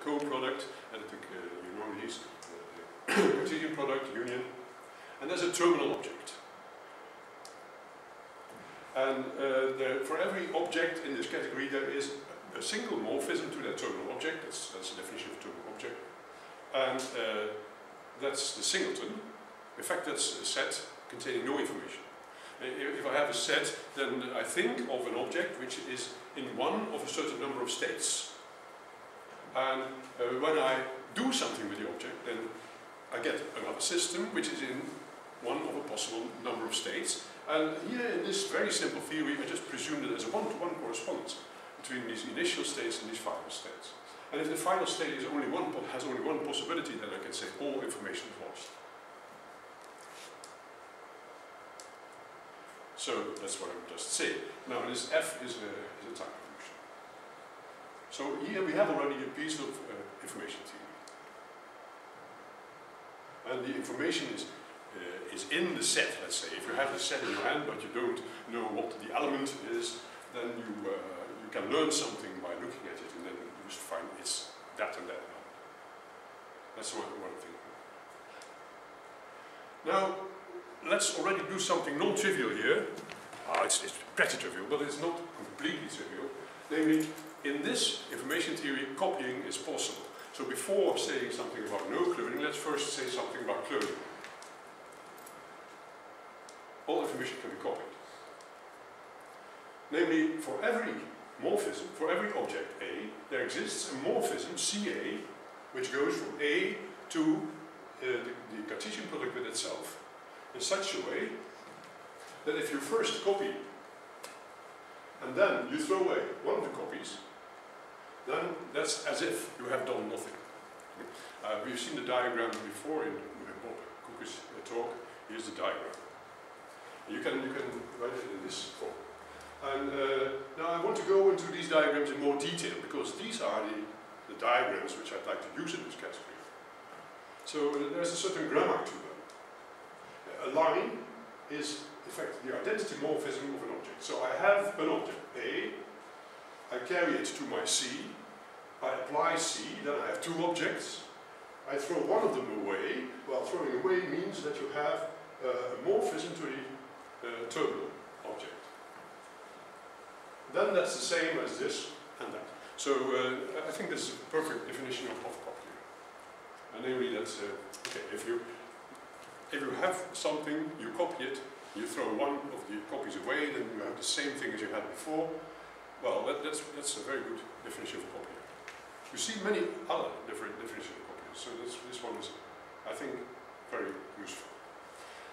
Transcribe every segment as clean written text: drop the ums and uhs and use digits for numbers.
co-product, and you know these, Cartesian product, union, and there's a terminal object. And for every object in this category there is a single morphism to that terminal object, that's the definition of terminal object, and that's the singleton. In fact, that's a set containing no information. If I have a set, then I think of an object which is in one of a certain number of states. And when I do something with the object, then I get another system which is in one of a possible number of states. And here in this very simple theory, I just presume that there's a one-to-one correspondence between these initial states and these final states. And if the final state is has only one possibility, then I can say all information is lost. So that's what I would just say. Now this F is a time function. So here we have already a piece of information theory. And the information is in the set, let's say. If you have the set in your hand but you don't know what the element is, then you can learn something by looking at it, and then you just find it's that and that element. That's one thing. Now, let's already do something non-trivial here. It's pretty trivial, but it's not completely trivial. Namely, in this information theory, copying is possible. So before saying something about no cloning, let's first say something about cloning. All information can be copied. Namely, for every morphism, for every object A, there exists a morphism, CA, which goes from A to the Cartesian product with itself, in such a way that if you first copy and then you throw away one of the copies, then that's as if you have done nothing. We've seen the diagram before in Bob Cook's talk. Here's the diagram. You can write it in this form. And now I want to go into these diagrams in more detail, because these are the diagrams which I'd like to use in this category. So there's a certain grammar to them. A line is, in fact, the identity morphism of an object. So I have an object A, I carry it to my C, I apply C, then I have two objects, I throw one of them away. Well, throwing away means that you have a morphism to the terminal object. Then that's the same as this and that. So I think this is a perfect definition of copying. And namely that, okay, if you have something, you copy it, you throw one of the copies away, then you have the same thing as you had before. Well, that's a very good definition of copying. You see many other different definitions of copying, so this one is, I think, very useful.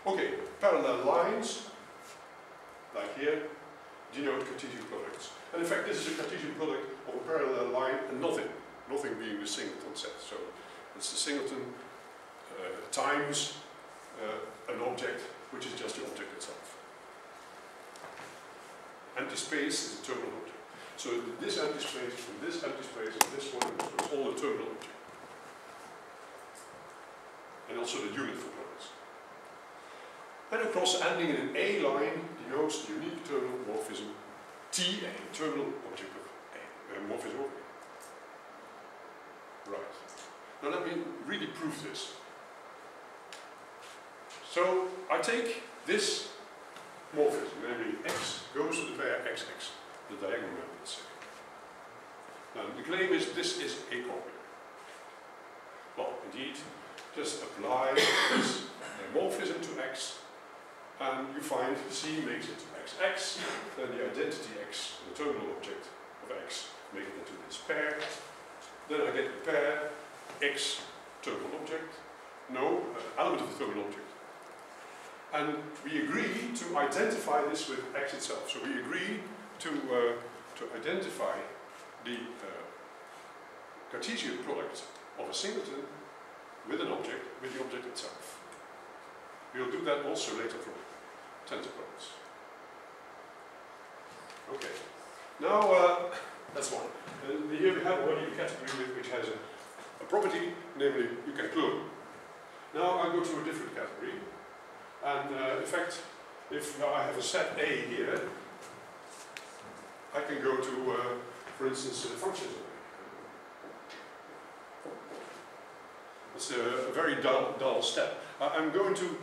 Okay, parallel lines, like here, denote Cartesian products. And in fact, this is a Cartesian product of a parallel line and nothing being the singleton set. So it's the singleton times an object, which is just the object itself. Empty space is a terminal object. So this empty space, and this empty space, and this one is all a terminal object. And also the unit for products. And a cross ending in an A line denotes the unique terminal morphism TA, terminal object of A, morphism of A. Right. Now let me really prove this. So I take this morphism, namely X goes to the pair XX, the diagonal member, let's say. Now the claim is this is a copy. Well, indeed, just apply this morphism to X, and you find C makes it XX, then the identity X, the terminal object of X, make it into this pair. Then I get the pair X terminal object, no, element of the terminal object. And we agree to identify this with X itself. So we agree to identify the Cartesian product of a singleton with an object, with the object itself. We'll do that also later for tensor products. Okay. Now, that's one. And here we have already a category which has a property, namely you can clone. Now I go to a different category. And in fact, if I have a set A here, I can go to, for instance, functions. It's a very dull step. I'm going to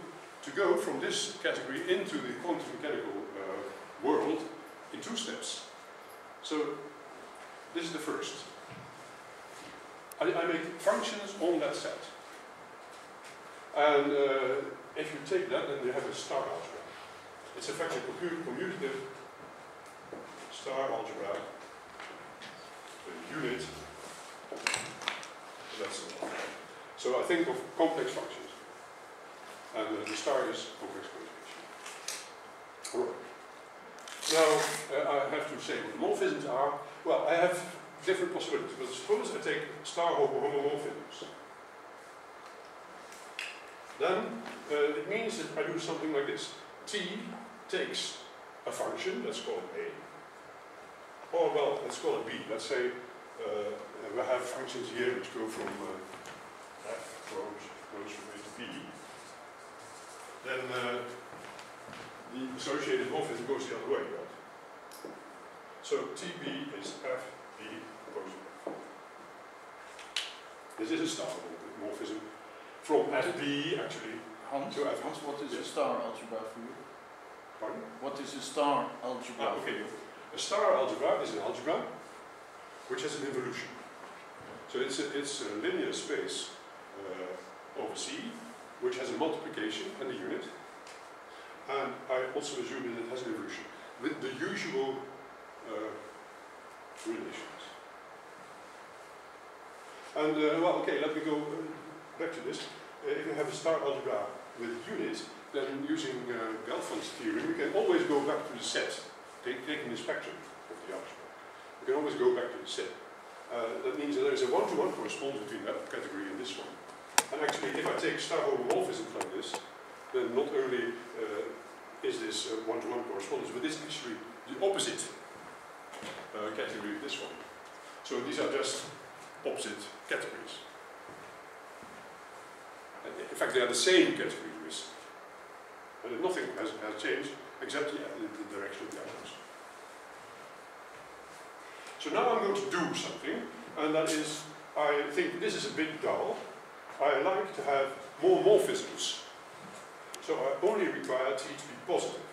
go from this category into the quantum mechanical world in 2 steps. So this is the first. I make functions on that set. And if you take that, then you have a star algebra. It's a fact commutative star algebra, a unit. That's it. So I think of complex functions. And the star is complex quantification. Alright. Now, I have to say what morphisms are. Well, I have different possibilities, but suppose I take star homomorphisms. Then it means that I do something like this. T takes a function, let's call it A, or well, let's call it B. Let's say we have functions here which go from F goes from A to B. Then the associated morphism goes the other way, right? So TB is FB opposing F. This is a star morphism from FB actually. Hans, to F. Hans, what is a star algebra for you? Pardon? What is a star algebra for you? A star algebra is an algebra which has an involution. So it's a linear space over C, which has a multiplication and a unit. And I also assume that it has an involution with the usual relations. And well, okay, let me go back to this. If you have a star algebra with unit, then using Gelfand's theorem, we can always go back to the set, taking the spectrum of the algebra. We can always go back to the set. That means that there is a one-to-one correspondence between that category and this one. And actually, if I take star homomorphisms like this, then not only is this one-to-one correspondence, but this is actually the opposite category of this one. So these are just opposite categories. In fact, they are the same categories. And nothing has changed except the direction of the arrows. So now I'm going to do something, and that is, I think this is a bit dull. I like to have more morphisms. So I only require T to be positive.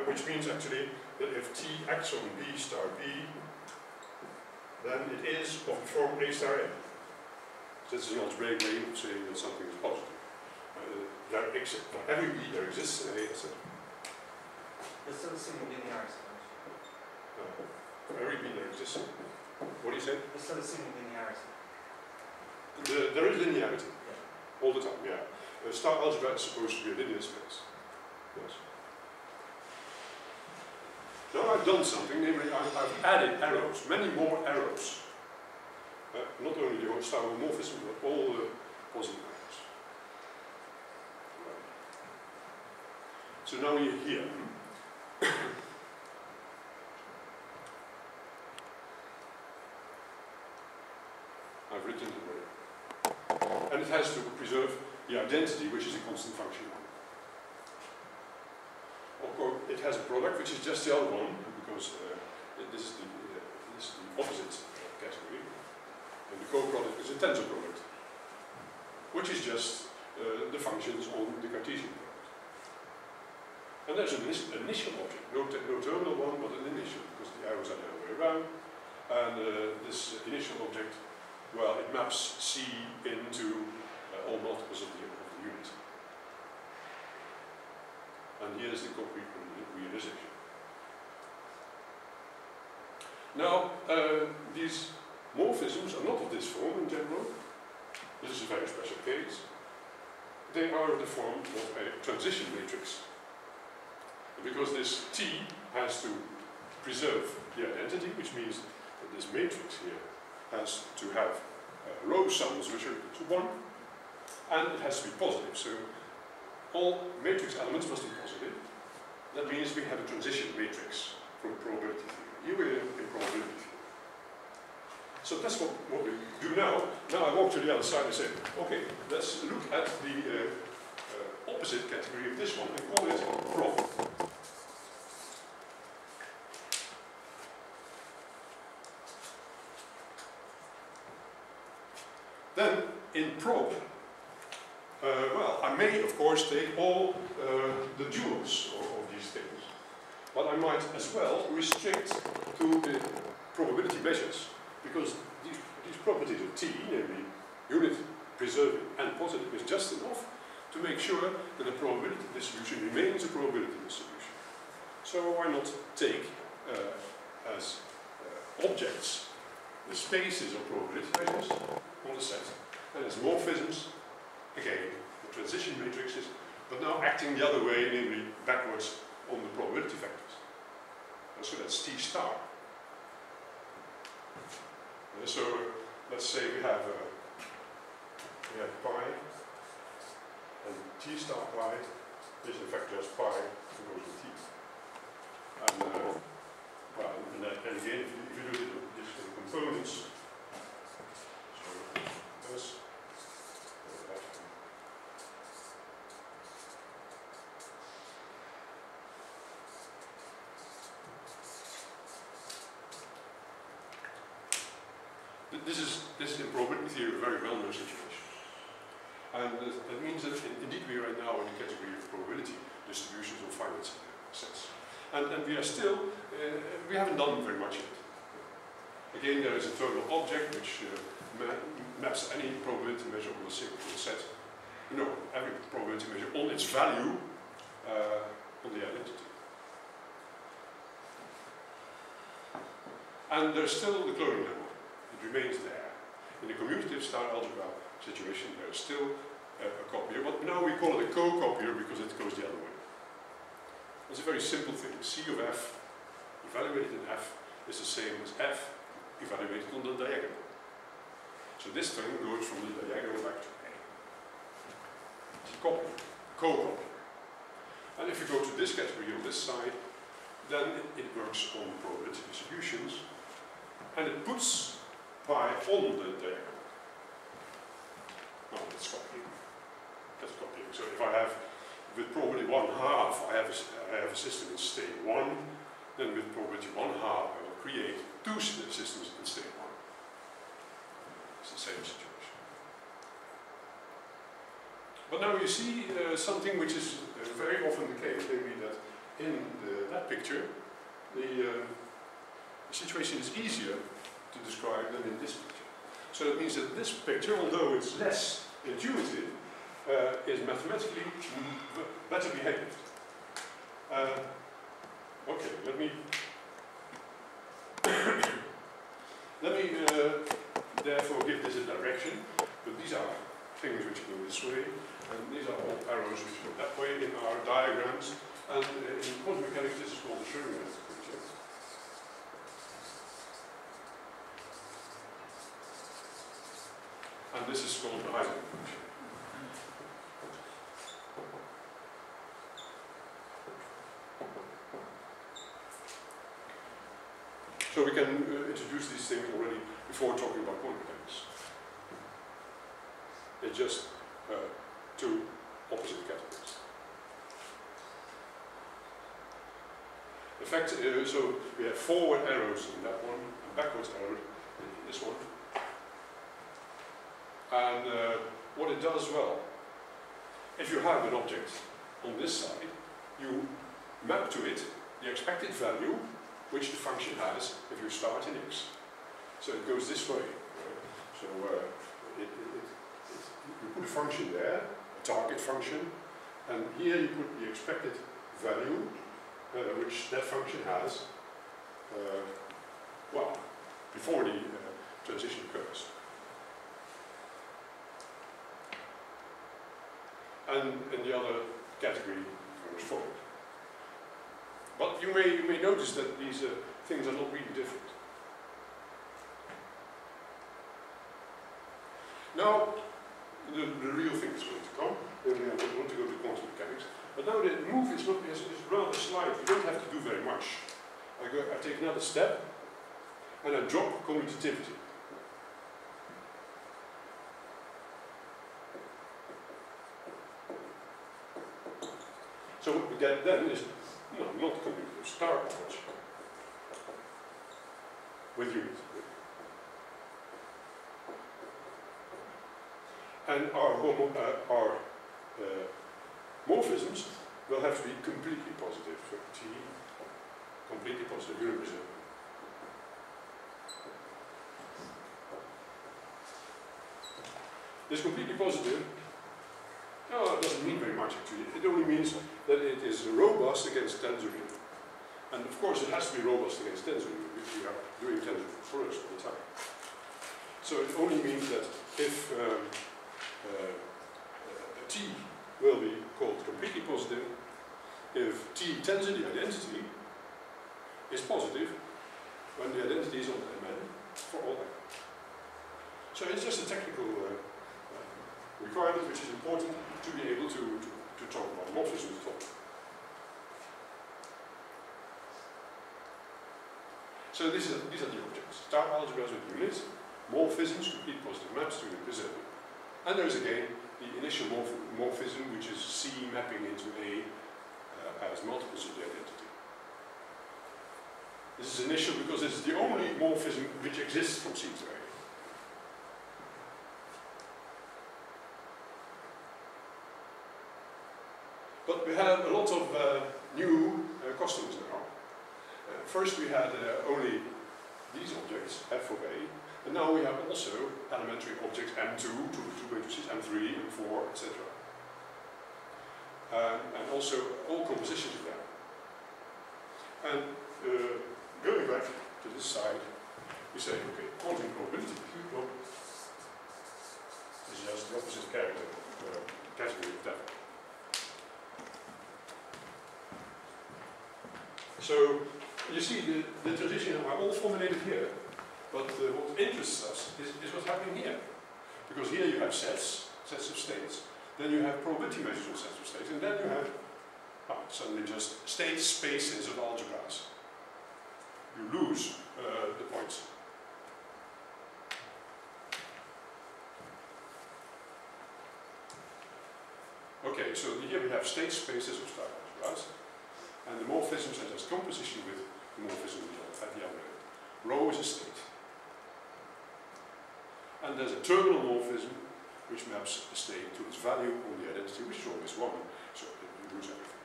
Which means actually that if T acts on B star B, then it is of the form A star A. So this is an algebraic way of saying that something is positive. For every B there exists an A, etc. There's still a single linearity. For every B there exists. What do you say? There's still a single linearity. There is linearity. Yeah. All the time, yeah. Star algebra is supposed to be a linear space. Yes. Now I've done something, namely I've added arrows, many more arrows. Not only the star homomorphism, but all the positive arrows. Right. So now we're here. I've written it already. And it has to preserve the identity, which is a constant function. Of course, it has a product, which is just the other one, because this is the opposite category. And the co-product is a tensor product, which is just the functions on the Cartesian product. And there's an initial object, no terminal one, but an initial, because the arrows are the other way around. And this initial object, well, it maps C into all multiples of the unit. And here's the concrete realization. Now, these morphisms are not of this form in general. This is a very special case. They are of the form of a transition matrix. Because this T has to preserve the identity, which means that this matrix here has to have row sums which are equal to 1, and it has to be positive. So all matrix elements must be positive. That means we have a transition matrix from probability theory. Here we are in probability theory. So that's what we do now. Now I walk to the other side and say, okay, let's look at the opposite category of this one and call it prob. Then in prob, well, I may of course take all the duals of these things, but I might as well restrict to the probability measures, because these properties of T, namely unit preserving and positive, is just enough to make sure that the probability distribution remains a probability distribution. So why not take as objects the spaces of probability measures on the set, and as morphisms, again, the transition matrices, but now acting the other way, namely backwards on the probability vectors. And so that's T star. So let's say we have pi, and T star pi is in fact just pi goes with T. And, well, and again, if you look at this in components, so this, this is in probability theory a very well-known situation. And that means that indeed we are right now in the category of probability distributions of finite sets. And we are still, we haven't done very much yet. Again, there is a total object which maps any probability measure on a single set. No, every probability measure on its value on the identity. And there's still the cloning level. It remains there. In the commutative star algebra situation, there is still a copier, but now we call it a co-copier because it goes the other way. It's a very simple thing. C of f evaluated in f is the same as f evaluated on the diagonal. So this term goes from the diagonal back to A. It's a copy, co-copy. And if you go to this category on this side, then it works on probability distributions, and it puts pi on the diagonal. Well, that's copying. That's copying. So if I have, with probability 1/2, I have a system in state 1, then with probability 1/2, I will create two systems in state 1. It's the same situation. But now you see something which is very often the case, namely that in that picture, the situation is easier to describe than in this picture. So that means that this picture, although it's less intuitive, is mathematically better behaved. Okay, let me therefore give this a direction, but these are things which go this way, and these are all arrows which go that way in our diagrams, and in quantum mechanics this is called the Schrödinger picture. And this is called the Heisenberg picture. So we can introduce these things already before talking about quantum mechanics. It's just two opposite categories. In fact, so we have forward arrows in that one, and backwards arrows in this one. And what it does, well, if you have an object on this side, you map to it the expected value which the function has if you start in x. So it goes this way. Right? So you put a function there, a target function, and here you put the expected value which that function has, well, before the transition occurs. And in the other category goes forward. But you may notice that these things are not really different. Now, the real thing is going to come. Then we want to go to quantum mechanics. But now the move is rather slight. You don't have to do very much. I take another step, and I drop commutativity. So what we get then is not commutative, star approach with unit. And our morphisms will have to be completely positive. So T, completely positive, universal. This completely positive, it doesn't mean very much actually. It only means that it is robust against tensor unit. And of course it has to be robust against tensor unit, which we are doing tensor products all the time. So it only means that if T will be called completely positive, if T tensor the identity is positive when the identity is on Mn for all n. So it's just a technical requirement which is important to be able to talk about morphisms at all. So these are the objects. Star algebras with units, morphisms, complete positive maps to unit preserving. And there is again the initial morphism, which is C mapping into A as multiples of the identity. This is initial because this is the only morphism which exists from C to A. But we have a lot of new customers now. First we had only these objects, F of A, and now we have also elementary objects M2, two matrices, M3, M4, etc. And also all compositions of them. And going back to this side, we say, okay, quantum probability is just the opposite category of that. So you see the transitions are all formulated here, but what interests us is what's happening here. Because here you have sets of states, then you have probability measures of sets of states, and then you have suddenly just state spaces of algebras. You lose the points. Okay, so here we have state spaces of star algebras. And the morphisms are just composition with the morphism at the other end. Rho is a state. And there's a terminal morphism which maps a state to its value on the identity, which is always 1, so you lose everything.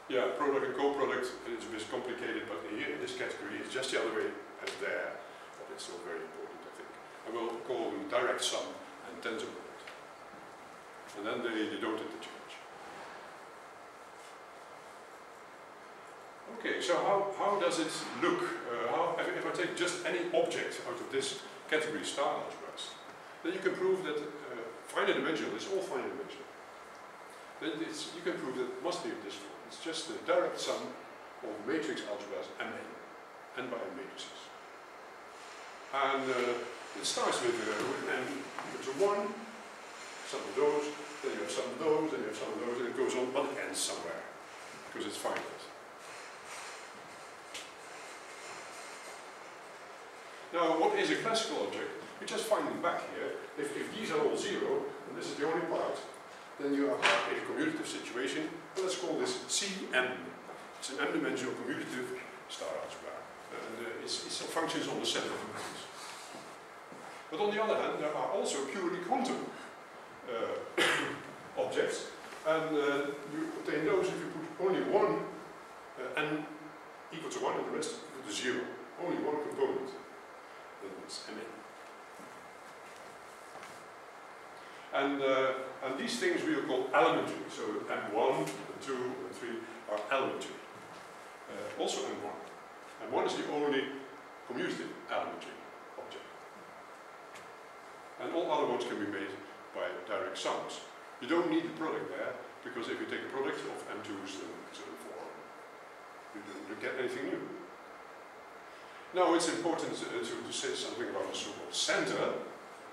Yeah, product and co-product is a bit complicated, but here in this category it's just the other way as there, but it's still very important, I think. I will call them direct sum and tensor product. And then they don't interchange. Okay, so how does it look? If I take just any object out of this category, star algebras, then you can prove that finite dimensional is all finite dimensional. Then you can prove that it must be of this form. It's just the direct sum of matrix algebras Mn, n by n matrices. And it starts with n equal to 1, some of those, then you have some of those, then you have some of those, and it goes on, but it ends somewhere, because it's finite. Now, what is a classical object? We just find them back here. If these are all 0, and this is the only part, then you are in a commutative situation. Well, let's call this Cn. It's an m-dimensional commutative star algebra. And it functions on the set of dimensions. But on the other hand, there are also purely quantum objects, and you obtain those if you put only one n equal to 1 and the rest equal to 0. Only one component. Then it's Mn. And these things we will call elementary. So M1, M2, M3 are elementary. Also M1. M1 is the only commutative elementary object. And all other ones can be made by direct sums. You don't need the product there, because if you take the product of M2s and M4, you don't get anything new. Now it's important to say something about the so-called center.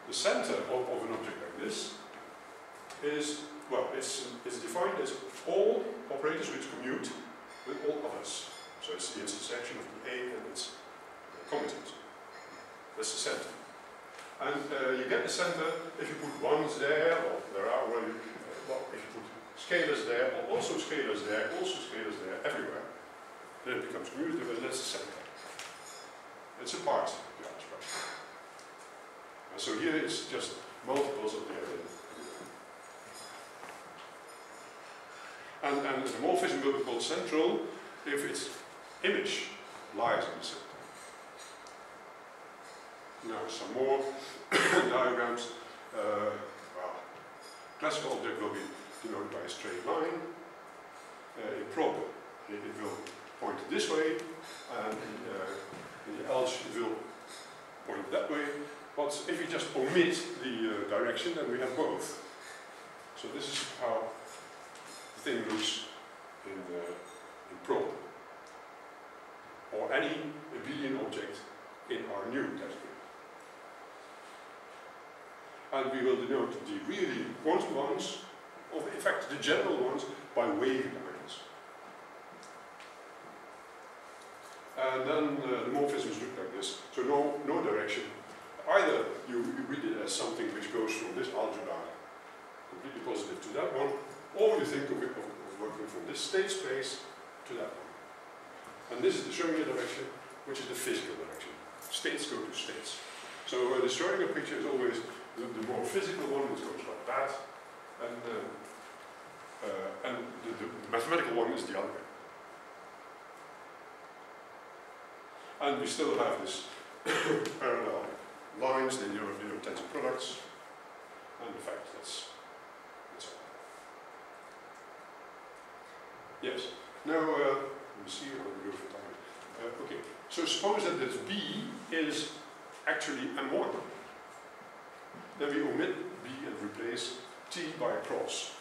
The center of an object like this is, well, it's defined as all operators which commute with all others. So it's the intersection of the A and its commutant. That's the center. And you get the center if you put ones there, or there are, well, if you put scalars there, or also scalars there, everywhere, then it becomes commutative, and that's the center. It's a part of the algebra. So here it's just multiples of the identity. And the morphism will be called central if its image lies in the center. Now some more diagrams. Well, classical object will be denoted by a straight line. Improper, it will point this way, and in the Elch it will point that way. But if we just omit the direction, then we have both. So this is how the thing looks in proper, or any abelian object in our new category. And we will denote the really important ones, or in fact the general ones, by wavy lines. And then the morphisms look like this. So no direction. Either you read it as something which goes from this algebra completely positive to that one, or you think of it of working from this state space to that one. And this is the Schrödinger direction, which is the physical direction. States go to states. So the Schrödinger picture is always the more physical one, which goes like that, and the mathematical one is the other way. And we still have this parallel lines, they are tensor products, and in fact that's all. Yes. Now let me see how we go for time. Okay. So suppose that this B is actually M1. Then we omit B and replace T by a cross.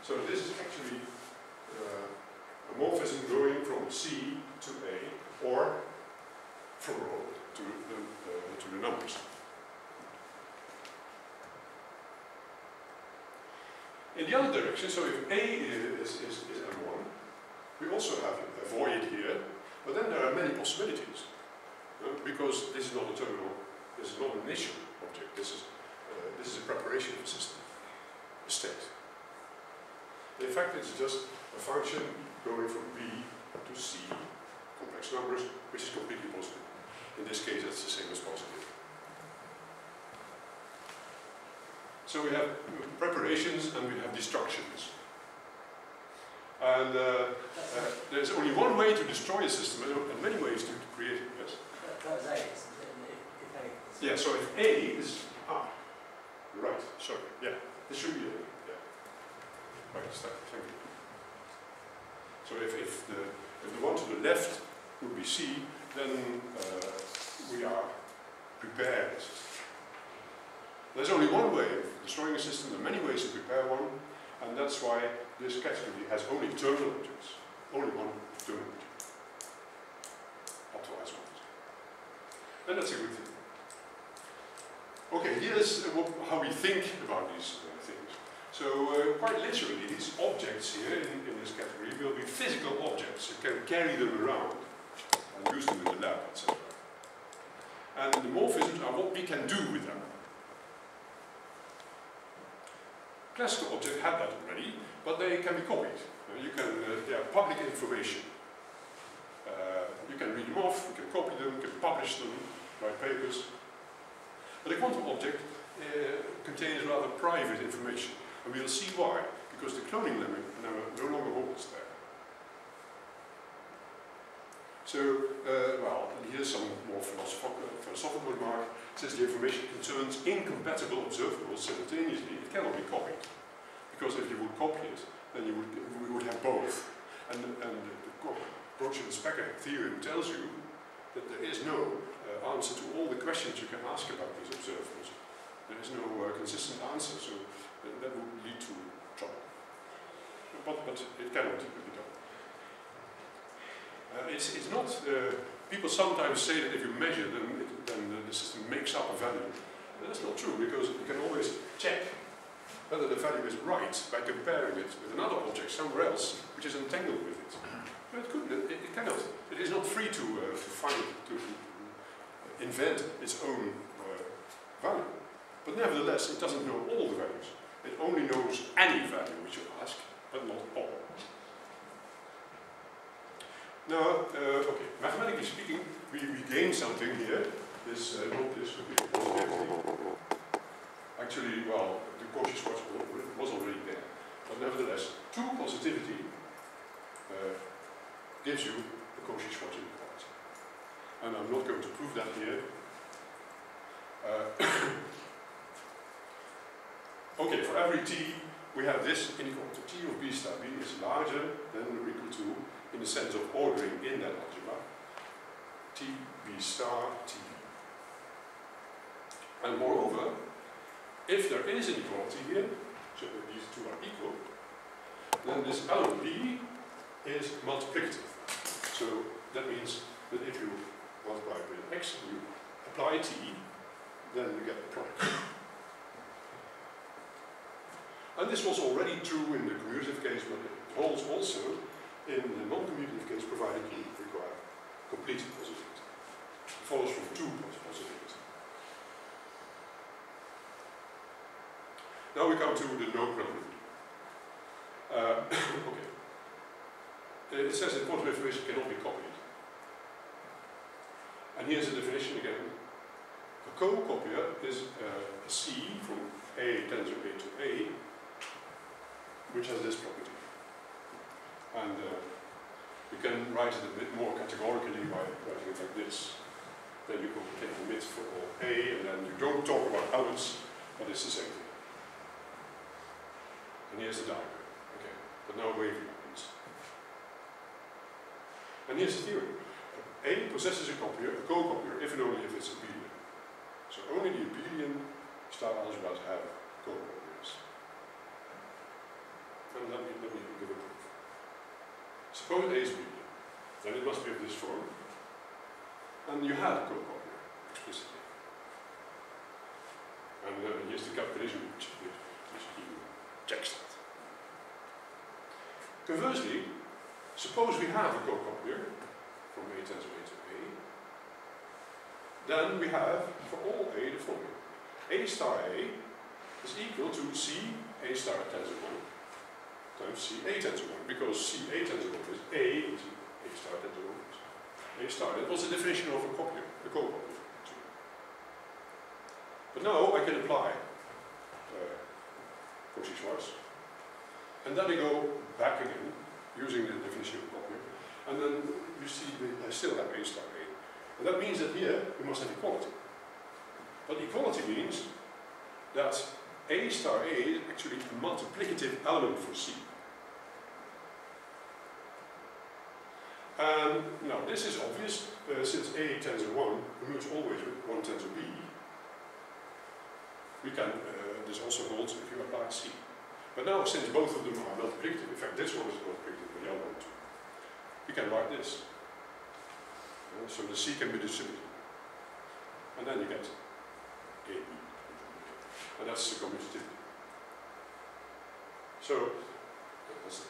So this is actually a morphism going from C to A, or from rho to the numbers. In the other direction, so if A is M1, we also have a void here, but then there are many possibilities. Because this is not a terminal, this is not an initial object, this is a preparation of a system, a state. In fact, it's just a function going from B to C, complex numbers, which is completely positive. In this case, that's the same as positive. So we have preparations and we have destructions. And there's only one way to destroy a system, and many ways to create it. Yes? That was A, if A. Yeah, so if A is... right, sorry, yeah, this should be A, yeah. Right, thank you. So if the one to the left would be C, then we are prepared. There's only one way of destroying a system, there are many ways to prepare one, and that's why this category has only terminal objects. Only one terminal object. Optimized ones. And that's a good thing. Okay, here's how we think about these things. So quite literally, these objects here in this category will be physical objects. You can carry them around and use them in the lab, etc. And the morphisms are what we can do with them. Classical objects have that already, but they can be copied. They are public information. You can read them off, you can copy them, you can publish them, write papers. But a quantum object contains rather private information, and we'll see why, because the cloning limit no longer holds there. So, well, here's some more philosophical remark. It says the information concerns incompatible observables simultaneously. It cannot be copied, because if you would copy it, then we would have both. And the Cauchy-Specker theorem tells you that there is no answer to all the questions you can ask about these observables. There is no consistent answer, so that would lead to trouble. But it cannot be done. It's not, people sometimes say that if you measure, then the system makes up a value. That's not true, because you can always check whether the value is right by comparing it with another object somewhere else, which is entangled with it. But it cannot. It is not free to invent its own value. But nevertheless, it doesn't know all the values. It only knows any value which you ask, but not all. Now, okay, mathematically speaking, we gain something here. This would be a positivity. Actually, well, the Cauchy-Schwarz was already there. But nevertheless, 2 positivity gives you the Cauchy-Schwarz inequality. And I'm not going to prove that here. Okay, for every t, we have this inequality. T of b star b is larger than or equal to, in the sense of ordering in that algebra, t b star t b. And moreover, if there is inequality here, so that these two are equal, then this element b is multiplicative. So that means that if you multiply with x and you apply t, then you get the product. And this was already true in the commutative case, but it holds also in the non-commutative case, provided you require complete positivity. It follows from 2 positivity. Now we come to the no problem. Okay. It says that quantum information cannot be copied. And here's the definition again. A co-copier is a C from A tensor A to A, which has this property. And you can write it a bit more categorically by writing it like this. Then you can take the mid for all A, and then you don't talk about elements, but it's the same thing. And here's the diagram. Okay, but now wavy lines. And here's the theorem. A possesses a co-copier, if and only if it's abelian. So only the abelian star algebras have co-copiers. And let me give a proof. Suppose A is abelian, then it must be of this form. And you have a co-copier, explicitly. And here's the calculation which even checks that. Conversely, suppose we have a co-copier from A tensor A to A, then we have for all A the following. A star A is equal to C A star tensor 1 times C A tensor 1, because C A tensor 1 is A into A star tensor 1 is A star. That was the definition of a copier, a co-copier. But now I can apply Cauchy-Schwarz, and then I go back again using the definition of a copier, and then you see I still have A star A. And that means that here we must have equality. But equality means that A star A is actually a multiplicative element for C. And now this is obvious, since A tensor 1 commutes always with 1 tensor B. We can, this also holds if you apply C. But now, since both of them are multiplicative, in fact this one is multiplicative and the other one too, we can write this. So the C can be distributed. And then you get AB. And that's the commutativity. So, that's it.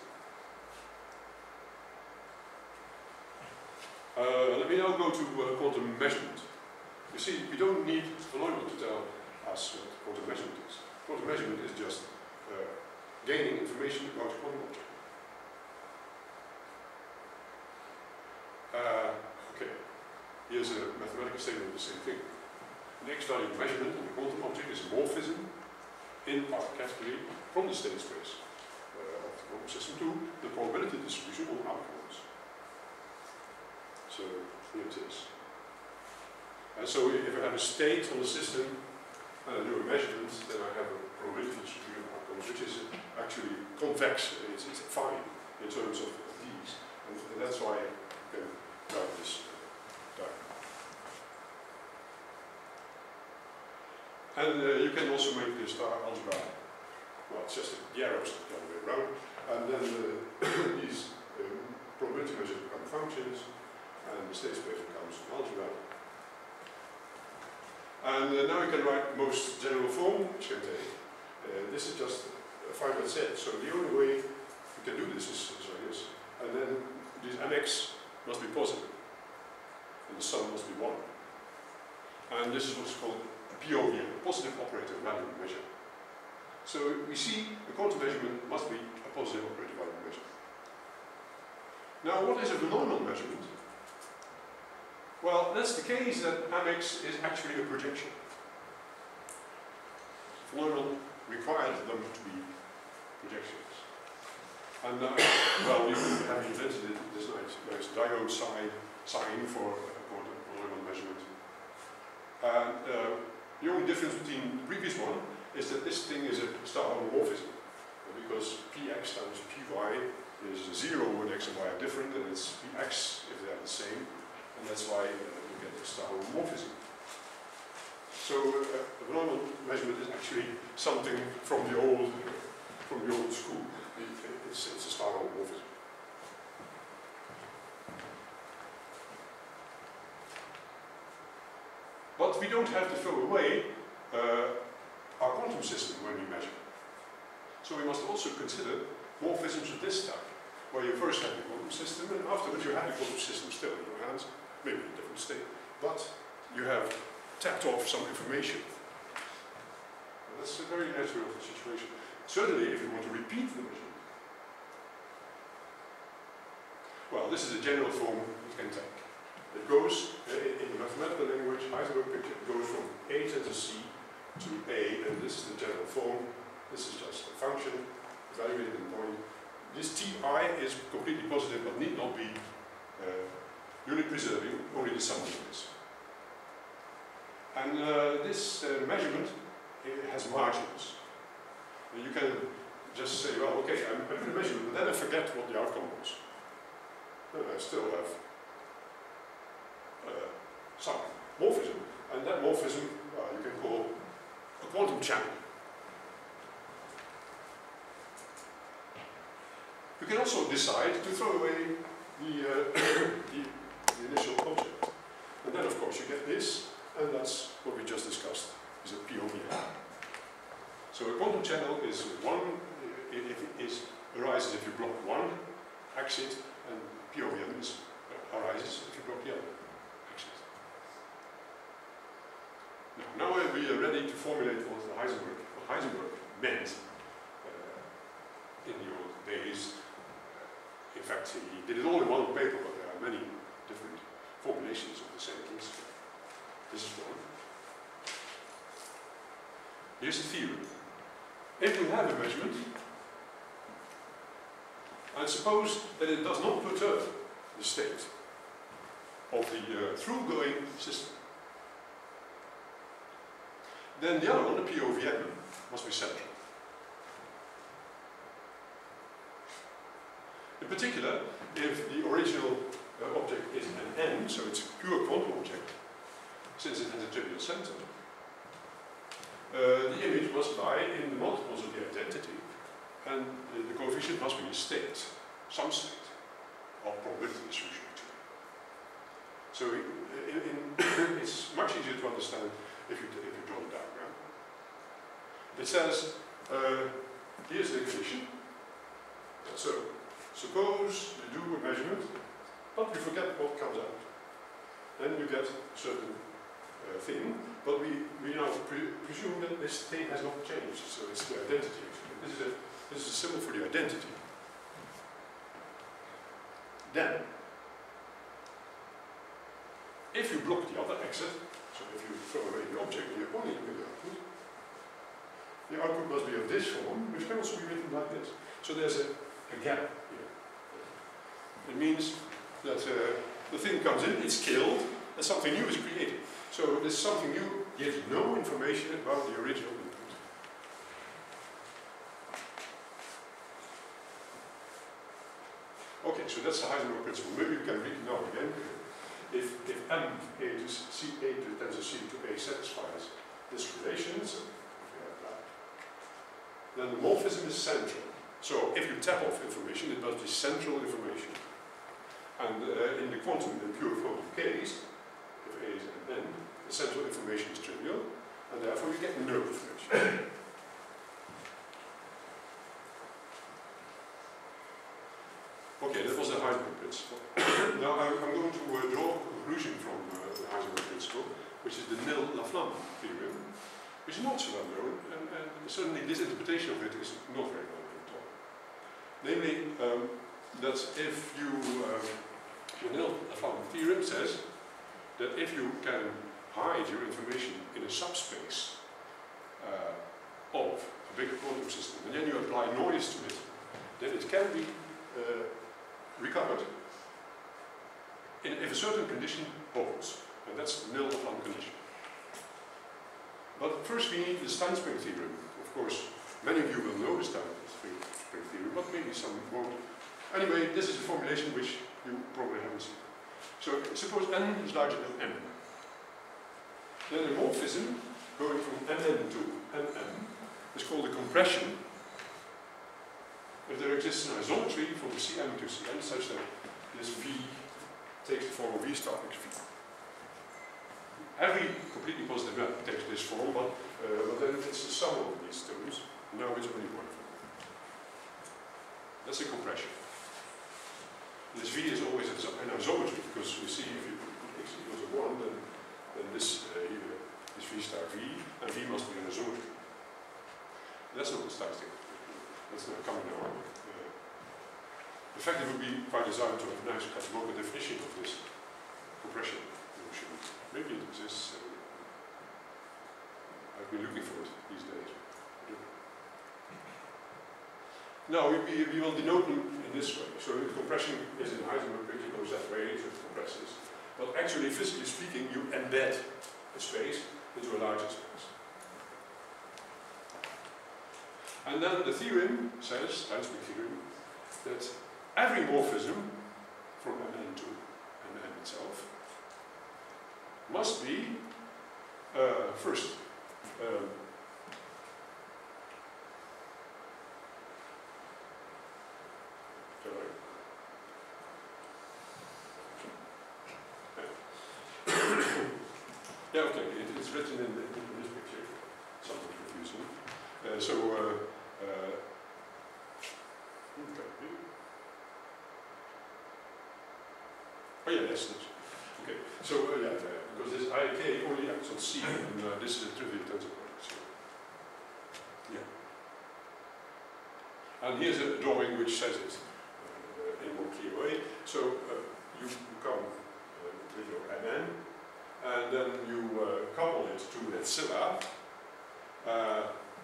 Let me now go to quantum measurement. You see, we don't need Neumann to tell us what quantum measurement is. Quantum measurement is just gaining information about a quantum object. Okay, here's a mathematical statement of the same thing. The x-value measurement of the quantum object is a morphism in our category from the state space of the quantum system to the probability distribution on outcomes. So here it is. And so if I have a state on the system and I do a measurement, then I have a probability distribution of outcomes, which is actually convex. It's fine in terms of these. And that's why you can write this diagram. And you can also make the star algebra, well, it's just the arrows the other way around. And then these probability measures become functions, and the state space becomes an algebra. And now you can write most general form, which can take. This is just a finite set, so the only way you can do this is like this. And then this mx must be positive, and the sum must be 1. And this is what's called a POV, a positive operator value measure. So we see the quantum measurement must be a positive operator value measure. Now, what is a phenomenal measurement? Well, that's the case that mx is actually a projection. Neumann required them to be projections. And well, you have invented this nice diode sign for Neumann measurement. And the only difference between the previous one is that this thing is a star homomorphism, because px times py is 0 when x and y are different, and it's px if they are the same, and that's why you get the star homomorphism. So the Neumann measurement is actually something from the old school. It's a star homomorphism. But we don't have to throw away our quantum system when we measure. So we must also consider morphisms of this type, where you first have the quantum system, and afterwards you have the quantum system still in your hands, maybe in a different state, but you have tapped off some information. And that's a very natural situation. Certainly if you want to repeat the measurement. Well, this is a general form it can take. It goes, in the mathematical language, Heisenberg picture, it goes from A tensor C to A, and this is the general form. This is just a function, evaluated in point. This Ti is completely positive, but need not be unit preserving, only the sum of this. And this measurement has margins. And you can just say, well, okay, I do the measurement, but then I forget what the outcome was. And I still have some morphism, and that morphism you can call a quantum channel. You can also decide to throw away the initial object. And then of course you get this, and that's what we just discussed, is a POVM. So a quantum channel is arises if you block one exit, and POVM arises if you block the other exit. Now we are ready to formulate what Heisenberg meant in the old days. In fact, he did it all in one paper, but there are many different formulations of the same things. This is one. Here's a theorem. If we have a measurement, and suppose that it does not perturb the state of the through-going system, then the other one, the POVM, must be central. In particular, if the original object is an N, so it's a pure quantum object, since it has a trivial center, the image must lie in the multiples of the identity, and the coefficient must be a state, some state, of probability distribution. So it's much easier to understand if you draw the diagram. It says, here's the condition. So, suppose you do a measurement, but you forget what comes out. Then you get a certain thing, but we now presume that this thing has not changed, so it's the identity. This is a symbol for the identity. Then, if you block the other exit, so if you throw away the object, you only look at the output must be of this form, which can also be written like this. So there's a gap here. It means that the thing comes in, it's killed, and something new is created. So this something new gives no information about the original input. Okay, so that's the Heisenberg principle. Maybe you can read it now again. If M A to C, A to tensor C to A satisfies this relation, so if you have that, then the morphism is central. So if you tap off information, it must be central information. And in the pure quantum case, if A is an N, the central information is trivial, and therefore you get no information. Okay, that was the Heisenberg principle. Now I'm going to draw a conclusion from the Heisenberg principle, which is the nil-Laflamme theorem, which is not so well known, and certainly this interpretation of it is not very well known at all. Namely, that if you, the nil-Laflamme theorem says that if you can hide your information in a subspace of a big quantum system, and then you apply noise to it, then it can be recovered if a certain condition holds, and that's the nil-of condition. But first we need the Steinspring theorem. Of course, many of you will know the Steinspring theorem, but maybe some won't. Anyway, this is a formulation which you probably haven't seen. So suppose n is larger than m. Then a morphism going from mn to nm is called a compression if there exists an isometry from Cm to Cn such that this V takes the form of V star x V. Every completely positive map takes this form, but then it's the sum of these terms. Now it's only one of them. That's a compression. This V is always an isometry, because you see if you put x equals 1, then this here is V star V, and V must be an isometry. That's not the statistic. That's not coming now. In fact, it would be quite desired to have a nice categorical definition of this compression notion. Maybe it exists. I've been looking for it these days. Now, we will denote them in this way. So the compression is in Heisenberg, it goes that way, so it compresses. But actually, physically speaking, you embed a space into a larger space. And then the theorem says, Steinspring theorem, that every morphism from Mn to Mn itself must be first yeah, okay, it's written in this picture, somewhat confusing. Oh yeah, yes. Okay, so yeah, because this IK only acts on C, and this is a trivial tensor product. So yeah, and here's a drawing which says it in a more clear way. So you come with your Mn, and then you couple it to that Scylla,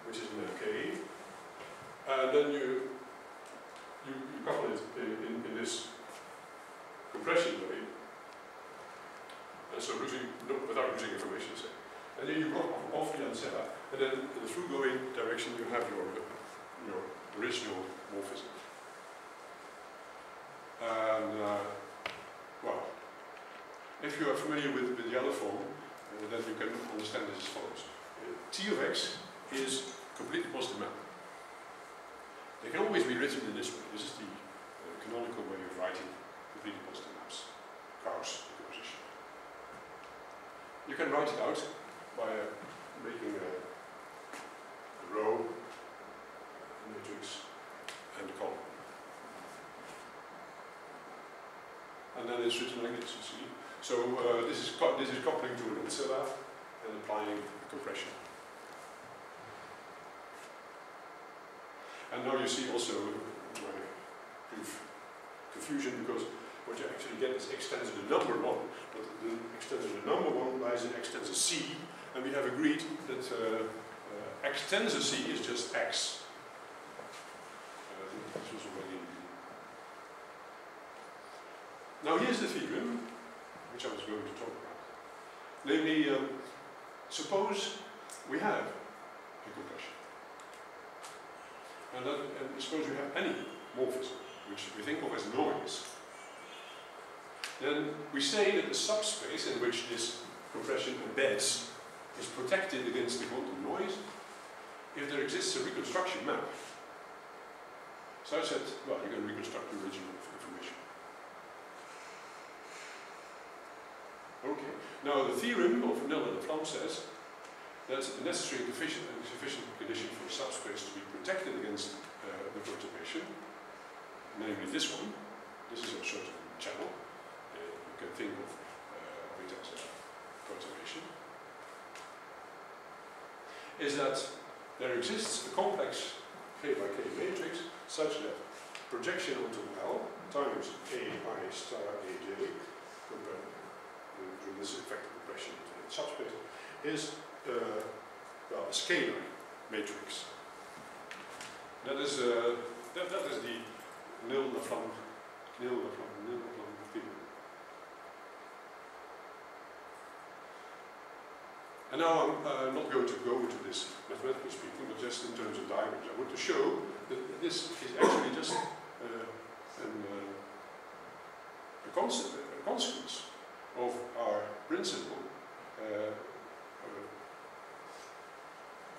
which is an K, and then you couple it in this compression way, and so without losing information, say. And then you go off the Scylla, and then in the through-going direction you have your original morphism. And well, if you are familiar with the other form, then you can understand this as follows. T of x is completely positive map. They can always be written in this way. This is the canonical way of writing completely positive maps. Gauss decomposition. You can write it out by making a row, a matrix, and a column. And then it's written like this, you see. So this is coupling to an ancilla and applying a compression. And now you see also my confusion, because what you actually get is x tensor the number 1, but the x tensor the number 1 lies in x tensor C, and we have agreed that x tensor C is just x. This was already. Now here's the theorem which I was going to talk about. Namely, suppose we have a compression. And suppose we have any morphism, which we think of as noise. Then we say that the subspace in which this compression embeds is protected against the quantum noise if there exists a reconstruction map. So I said, well, you can reconstruct the original information. Okay. Now the theorem of Nel and Flam says that the necessary and sufficient condition for a subspace to be protected against the perturbation, namely this one, this is a certain channel, you can think of it as a perturbation, is that there exists a complex K by K matrix such that projection onto L times AI star AJ through this effective compression into the subspace is well, a scalar. matrix. That is the nil-Laflamme theorem. And now I'm not going to go into this mathematically speaking, but just in terms of diagrams. I want to show that this is actually just a consequence of our principle.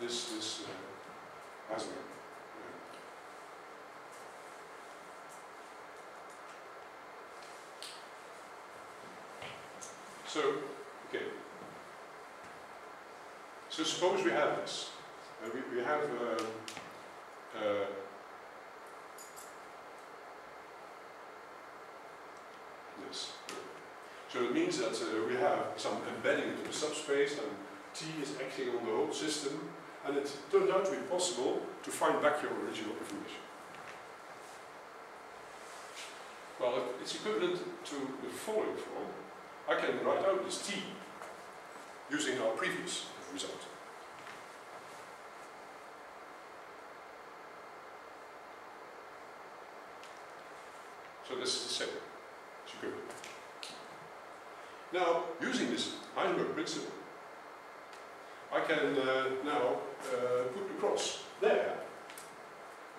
This Heisenberg. So, okay. So suppose we have this. We have this. So it means that we have some embedding into the subspace, and T is acting on the whole system, and it turned out to be possible to find back your original information. Well, it's equivalent to the following form. I can write out this T using our previous result. So this is the same. It's equivalent. Now, using this Heisenberg principle, I can now put the cross there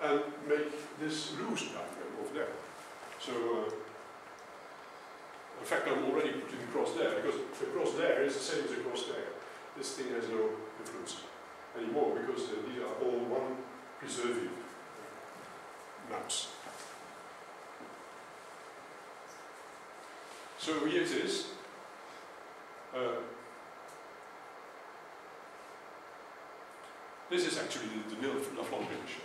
and make this loose diagram over there. So, in fact, I'm already putting the cross there, because the cross there is the same as the cross there. This thing has no influence anymore, because these are all one preserving maps. So here it is. This is actually the nil-Laflamme condition.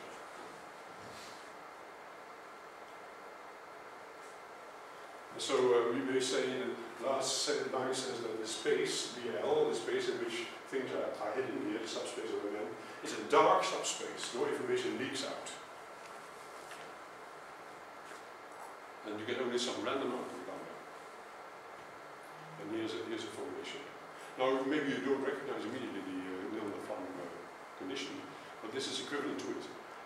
So we may say in the last line says that the space, BL, the space in which things are hidden here, the subspace of M, is a dark subspace. No information leaks out. And you get only some random output down there. And here's a formulation. Now maybe you don't recognize immediately the nil-Laflamme condition, but this is equivalent to it.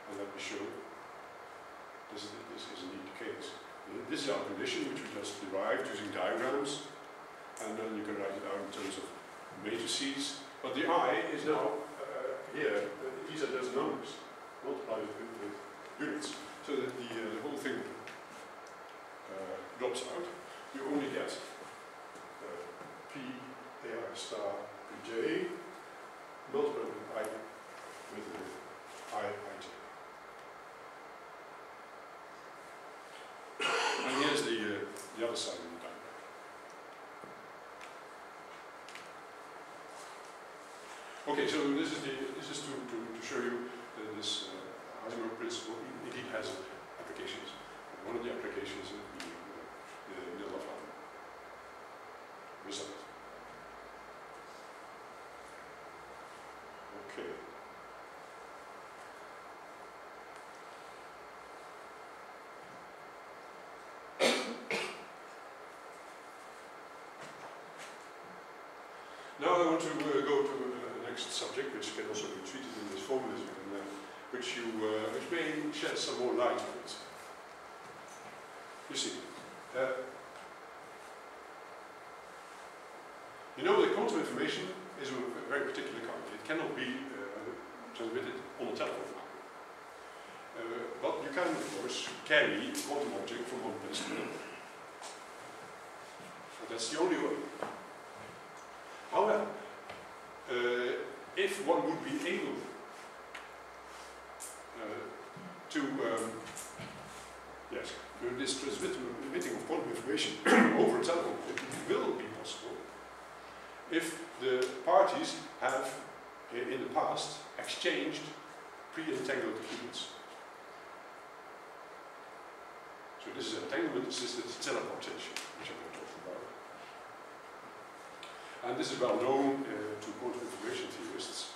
And let me show this is indeed the case. This is our condition, which we just derived using diagrams, and then you can write it out in terms of matrices. But the I is now here. These are just numbers multiplied with units, so that the whole thing drops out. You only get P AI star Pj multiplied with I with Ij. And here's the other side of the diagram. Okay, so this is to show you that this Heisenberg principle indeed has applications. One of the applications is the nil-Laflamme result. Okay. Now I want to go to the next subject, which can also be treated in this formalism, and which may shed some more light on it. You see, you know that quantum information is of a very particular kind. It cannot be transmitted on a telephone line. But you can, of course, carry a quantum object from one place to another. And that's the only way. However, if one would be able to this transmitting of quantum information over a telephone, it will be possible if the parties have, in the past, exchanged pre-entangled qubits. So this is entanglement-assisted teleportation, which I'm going to talk about. And this is well known to quantum information theorists,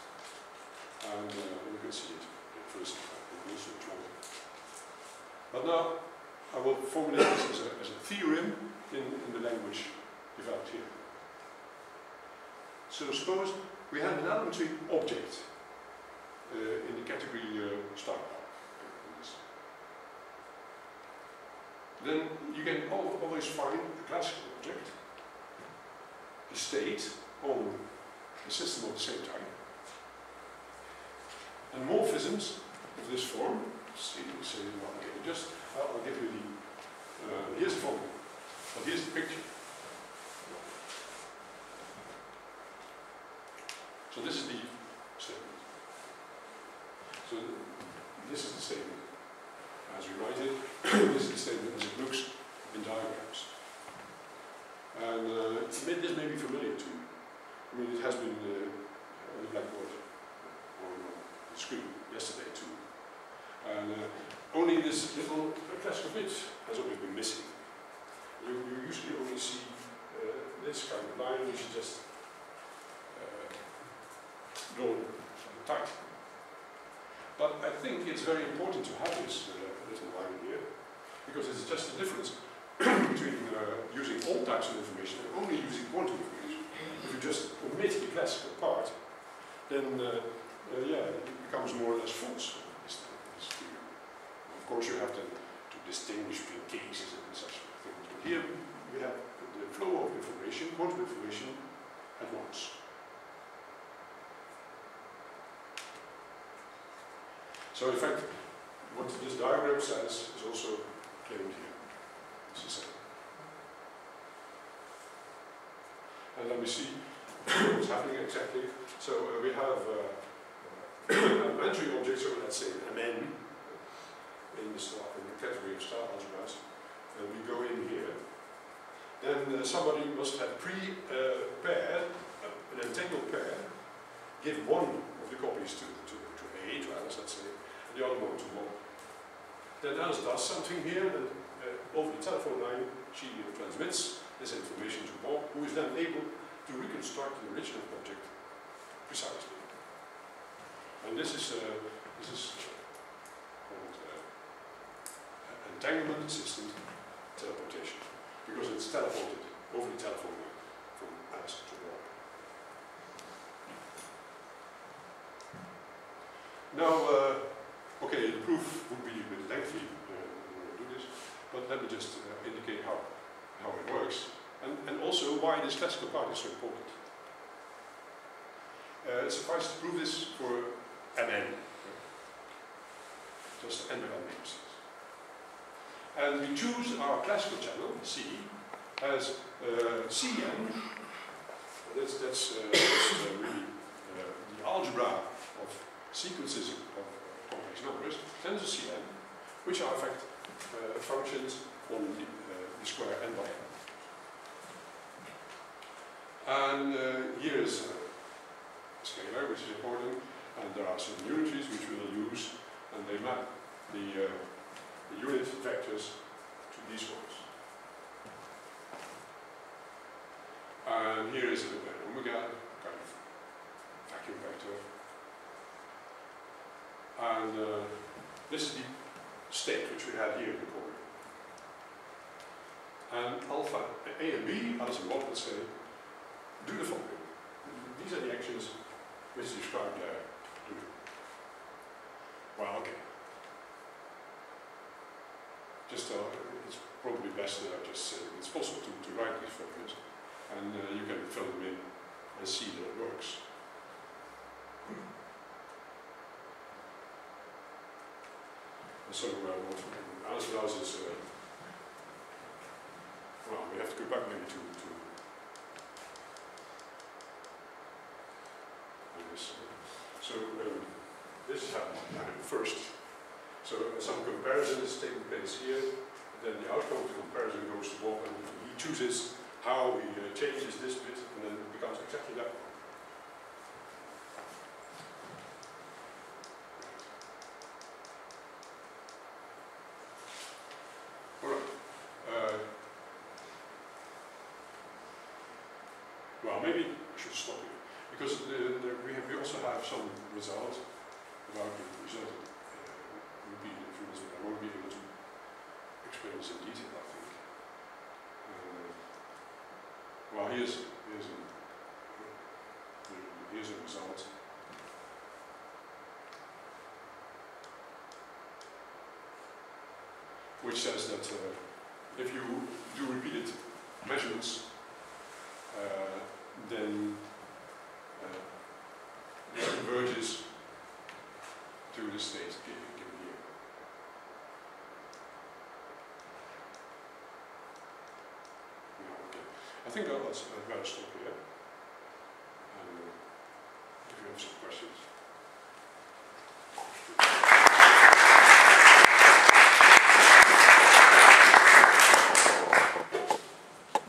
and you can see it first in Wilson. But now I will formulate this as a theorem in the language developed here. So suppose we have an elementary object, in the category star. Then you can always find a classical object, the state, on the system of the same type. And morphisms of this form, I'll give you the, here's the formula, but here's the picture. So this is the statement. So this is the statement as we write it. This is the statement as it looks in diagrams. And this may be familiar to you. I mean, it has been on the blackboard or on the screen yesterday too. And only this little classical bit has always been missing. You usually only see this kind of line, which is just drawn tight. But I think it's very important to have this little line here, because it's just the difference between using all types of information and only using quantum information. If you just omit the classical part, then yeah, it becomes more or less false. This theory. Of course, you have to distinguish between cases and such things. But here we have the flow of information, quantum information, at once. So in fact, what this diagram says is also claimed here. It's the same. And let me see what's happening exactly. So we have an elementary object, so let's say MN in the category of star algebras, and we go in here. Then somebody must have pre-paired an entangled pair, give one of the copies to A, to Alice, let's say, and the other one to Bob. Then Alice does something here, and over the telephone line she transmits this information to Bob, who is then able to reconstruct the original object precisely. And this is called entanglement assisted teleportation, because it's teleported over the telephone line from Alice to Bob. Now, okay, the proof would be a bit lengthy to do this, but let me just indicate how it works, and also why this classical part is so important. It suffices to prove this for MN, just N by N names. And we choose our classical channel, C, as Cn, that's really the algebra of sequences of complex numbers, tensor Cn, which are in fact functions on the square n by n. And here is a scalar, which is important, and there are some unitaries which we will use, and they map the unit vectors to these ones. And here is an omega, kind of vacuum vector. And this is the state which we had here in the corner. And alpha A and B, Alice and Bob, let's say, do the following. These are the actions which is described there. Well, okay. Just it's probably best that I just say it's possible to write these formulas, and you can fill them in and see that it works. And so what Alice does is, well, we have to go back maybe to this. So this is happening first. So some comparison is taking place here, then the outcome of the comparison goes to Bob, and he chooses how he changes this bit, and then it becomes exactly that one. Well, maybe I should stop here, because we also have some result about the result would be influenced, but I won't be able to explain this in detail, I think. Well, here's a result. which says that if you do repeated measurements, then this converges to the state given here. Yeah, okay. I think I'd rather stop here. And if you have some questions.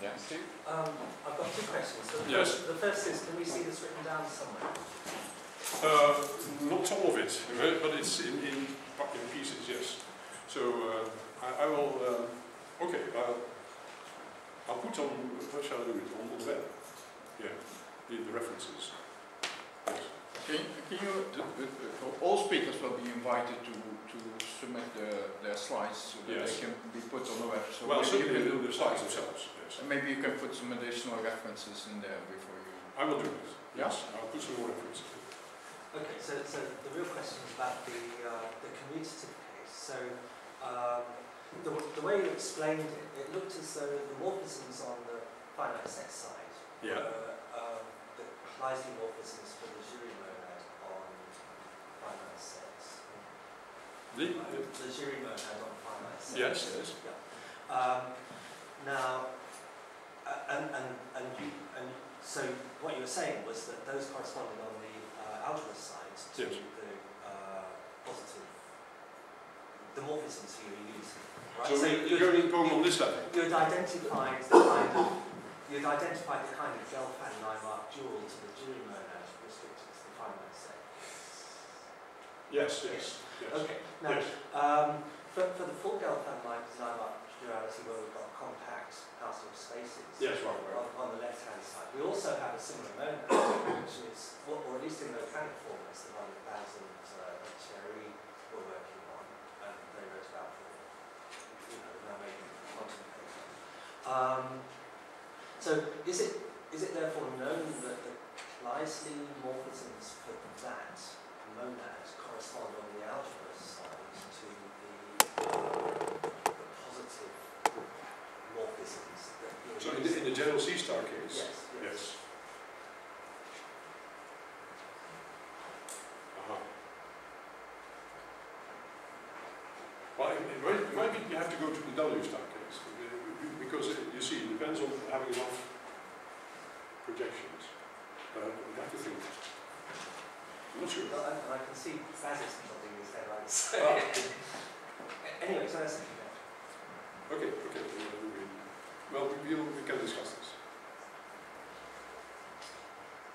Yeah, Steve? I've got two questions. Yes. The first is, can we see this written down somewhere? Not all of it, but it's in pieces, yes. So I will, okay, I'll put on, what shall I do it, on the web? Yeah, the references. Yes. Can you, all speakers will be invited to submit their slides so that Yes. they can be put on the web. So Well, maybe certainly you can do the slides themselves, yes. And maybe you can put some additional references in there before you... I will do it, Yeah? yes. I'll put some more references. Okay, so the real question is about the commutative case. So the way you explained it, it looked as though the morphisms on the finite set side Yeah. were the Kleisli morphisms for the Jury monad on finite sets. The Jury monad on finite sets. yes, yes. Yeah. Now, so what you were saying was that those corresponded on the algebra side to Yes. the positive, the morphisms you were using. Right? So you're going on this level. You had identified the kind of Gelfand-Naimark dual to the Jury monad restricted to the finite set. Yes, yes, yes. Okay. Now, Yes. for the full Gelfand-Naimark duality, where we've got compact Hausdorff spaces. Yes, right. On the left-hand side. We also have a similar monad, which is, or at least in mechanic form, is the one that Baz and Thierry were working on, and they wrote about for, the Nijmegen quantum paper. So is it therefore known that the Kleisli morphisms for that monad correspond on the algebra side to the positive morphisms that you're So in using? the general C-star case? Yes. Yes. Well, it might be you have to go to the W-star case, because you see, it depends on having enough projections. We have to think. I'm not sure. Well, and I can see Baz's nodding his head like so. Anyway, so that's okay. Okay. Well, we can discuss this.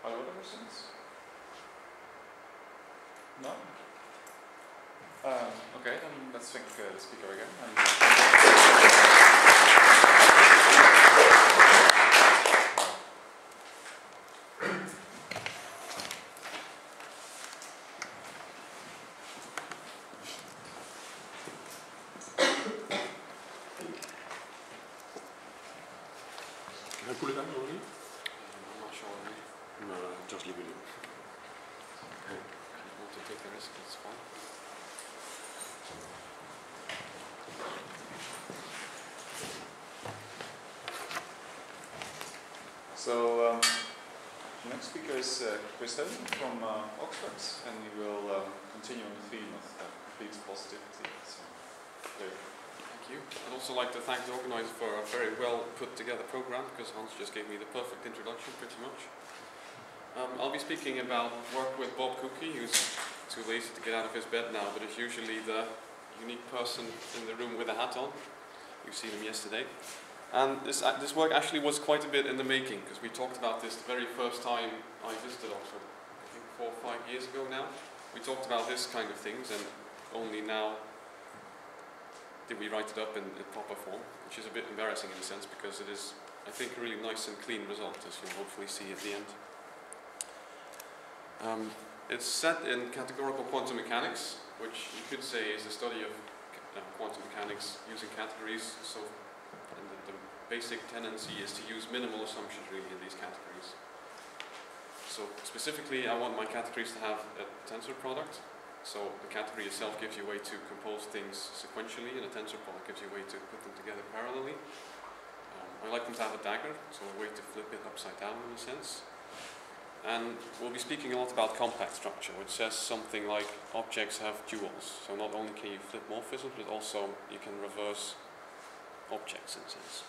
Are there other questions? No? Okay, then let's thank the speaker again. Can I pull it out already? I'm not sure. No, just leave it in. If you want to take the risk, that's fine. So, the next speaker is Chris Helen from Oxford, and he will continue on the theme of complete positivity. So, there. Thank you. I'd also like to thank the organizer for a very well put together program, because Hans just gave me the perfect introduction pretty much. I'll be speaking about work with Bob Cookie, who's too lazy to get out of his bed now, but is usually the unique person in the room with a hat on. You've seen him yesterday. And this work actually was quite a bit in the making, because we talked about this the very first time I visited Oxford, I think 4 or 5 years ago now. We talked about this kind of things, and only now did we write it up in proper form, which is a bit embarrassing in a sense, because it is, I think, a really nice and clean result, as you'll hopefully see at the end. It's set in categorical quantum mechanics, which you could say is the study of quantum mechanics using categories. So, and the basic tendency is to use minimal assumptions really in these categories. So specifically, I want my categories to have a tensor product. So the category itself gives you a way to compose things sequentially, and a tensor polynomial gives you a way to put them together parallelly. I like them to have a dagger, so a way to flip it upside down in a sense. And we'll be speaking a lot about compact structure, which says something like objects have duals. So not only can you flip morphisms, but also you can reverse objects in a sense.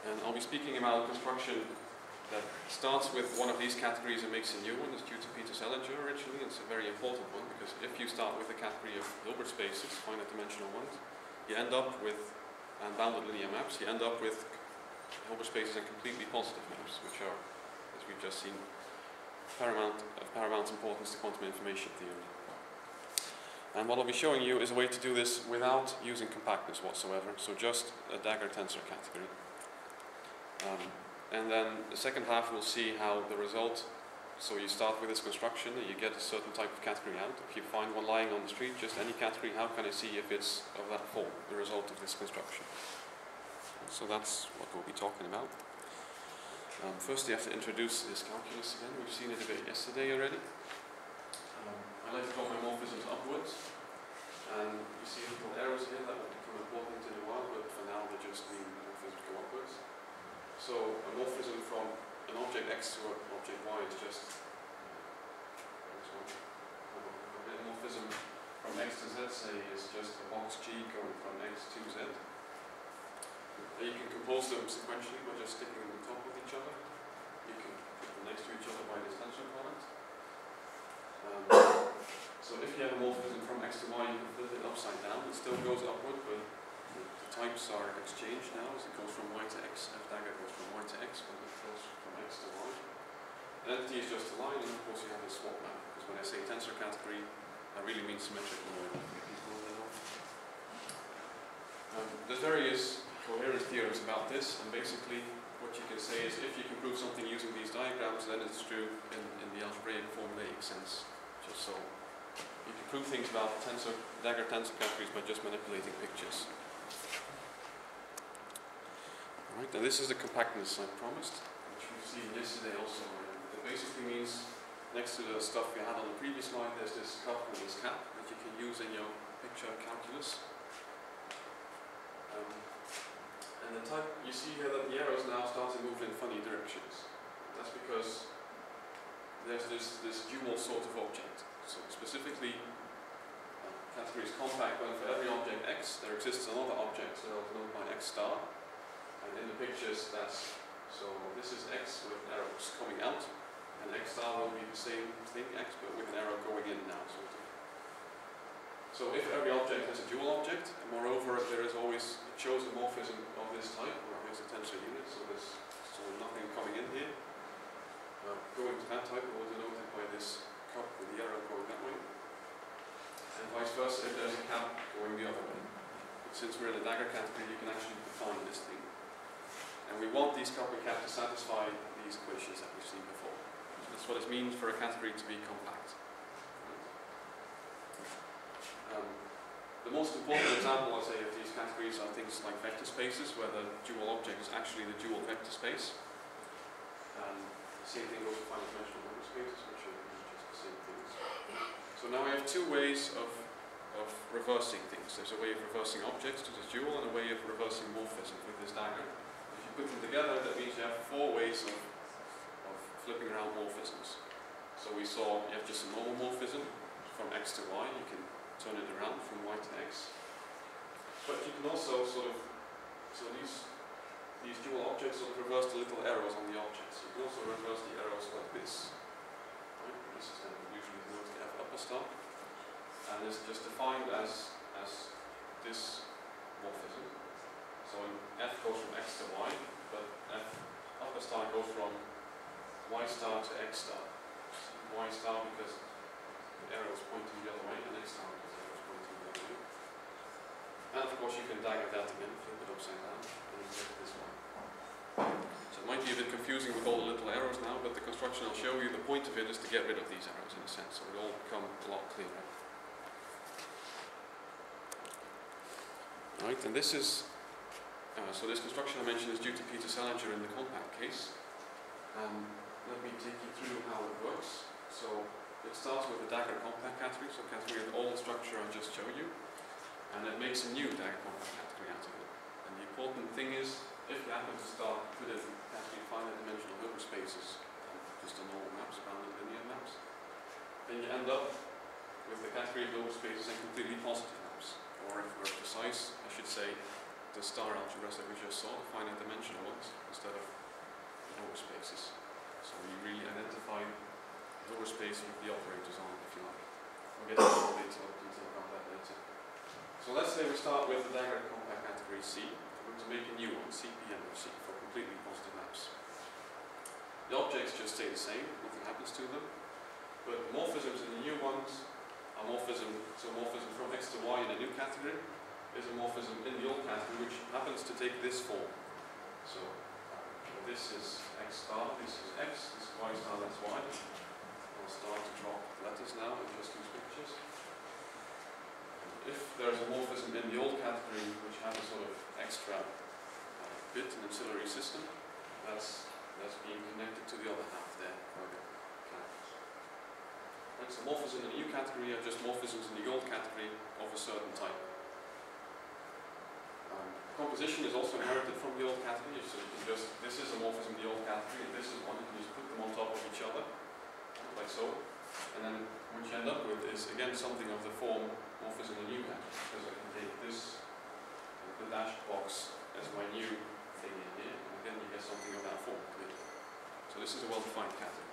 And I'll be speaking about a construction that starts with one of these categories and makes a new one. It's due to Peter Selinger originally, and it's a very important one, because if you start with a category of Hilbert spaces, finite dimensional ones, you end up with, and bounded linear maps, you end up with Hilbert spaces and completely positive maps, which are, as we've just seen, of paramount importance to quantum information theory. And what I'll be showing you is a way to do this without using compactness whatsoever, so just a dagger tensor category. And then the second half we'll see how the result, so you start with this construction and you get a certain type of category out. If you find one lying on the street, just any category, how can I see if it's of that form, the result of this construction? So that's what we'll be talking about. First you have to introduce this calculus again. We've seen it a bit yesterday already. I like to draw my morphisms upwards, and you see little arrows here that will become important in a while, but for now they just mean morphisms go upwards. So a morphism from an object X to an object Y is just a morphism from X to Z, say, is just a box G going from X to Z. And you can compose them sequentially by just sticking them on top of each other. You can put them next to each other by this tensor product. So if you have a morphism from X to Y, you can flip it upside down. It still goes upward, but the types are exchanged now as it goes from Y to X. F dagger goes from Y to X, but it goes from X to Y. An entity is just a line, and of course you have a swap map. Because when I say tensor category, I really mean symmetrical model. There's various coherence theorems about this, and basically what you can say is if you can prove something using these diagrams, then it's true in the algebraic Formulaic sense. Just so you can prove things about dagger tensor categories by just manipulating pictures. Alright, now this is the compactness I promised, which we've seen yesterday also. It basically means next to the stuff we had on the previous slide, there's this cup and this cap that you can use in your picture calculus. And the type, you see here that the arrows now start to move in funny directions. That's because there's this dual sort of object. So specifically, category is compact when for every object X there exists another object known by X star. And in the pictures that's, so this is X with arrows coming out, and X star will be the same thing, X, but with an arrow going in now. So if every object has a dual object, and moreover there is always, it shows a morphism of this type, where it has a tensor unit, so there's nothing coming in here. Going to that type, we'll denote it by this cup with the arrow going that way. And vice versa, if there's a cap going the other way. But since we're in the dagger category, you can actually define this thing. And we want these cup and cap to satisfy these equations that we've seen before. That's what it means for a category to be compact. The most important example, I say, of these categories are things like vector spaces, where the dual object is actually the dual vector space. The same thing goes for finite dimensional number spaces, which are just the same things. So now we have two ways of reversing things. There's a way of reversing objects to this dual, and a way of reversing morphism with this dagger. If you put them together, that means you have four ways of flipping around morphisms. So we saw you have just a normal morphism from X to Y. You can turn it around from Y to X. But you can also so these dual objects reverse the little arrows on the objects. You can also reverse the arrows like this. Right? This is then usually denoted F upper star. And it's just defined as this morphism. So F goes from X to Y, but F upper star goes from Y star to X star. Y star because the arrow is pointing the other way, and X star because the arrow is pointing the other way. And of course you can dagger that again, flip it upside down, and you get it this way. So it might be a bit confusing with all the little arrows now, but the construction I'll show you, the point of it is to get rid of these arrows in a sense, so it'll all become a lot clearer. Right, and this is, so this construction I mentioned is due to Peter Selinger in the compact case. Let me take you through how it works. So It starts with the dagger compact category, so category with all the structure I just showed you, and it makes a new dagger compact category out of it. And the important thing is, if you happen to start with a category finite dimensional Hilbert spaces, just on normal maps, bounded linear maps, then you end up with the category of Hilbert spaces and completely positive maps. Or if we're precise, I should say the star algebras that we just saw, the finite dimensional ones, instead of the Hilbert spaces. So we really identify the Hilbert space with the operators on it, if you like. We'll get into a little detail about that later. So let's say we start with the dagger compact category C. We're going to make a new one, CPM of C, for completely positive maps. The objects just stay the same, nothing happens to them. But morphisms in the new ones are morphism, so morphism from X to Y in a new category is a morphism in the old category which happens to take this form. So this is X star, this is X, this is Y star, that's Y. I'll start to drop letters now and just use pictures. If there's a morphism in the old category which has a sort of extra bit and ancillary system, that's being connected to the other half there. Right, so morphisms in the new category are just morphisms in the old category of a certain type. Composition is also inherited from the old category, so you can just, this is a morphism in the old category and this is one, you can just put them on top of each other, like so. And then what you end up with is again something of the form morphism in the new category, because I can take this, the dashed box as my new thing in here, and again you get something of that form. So this is a well-defined category.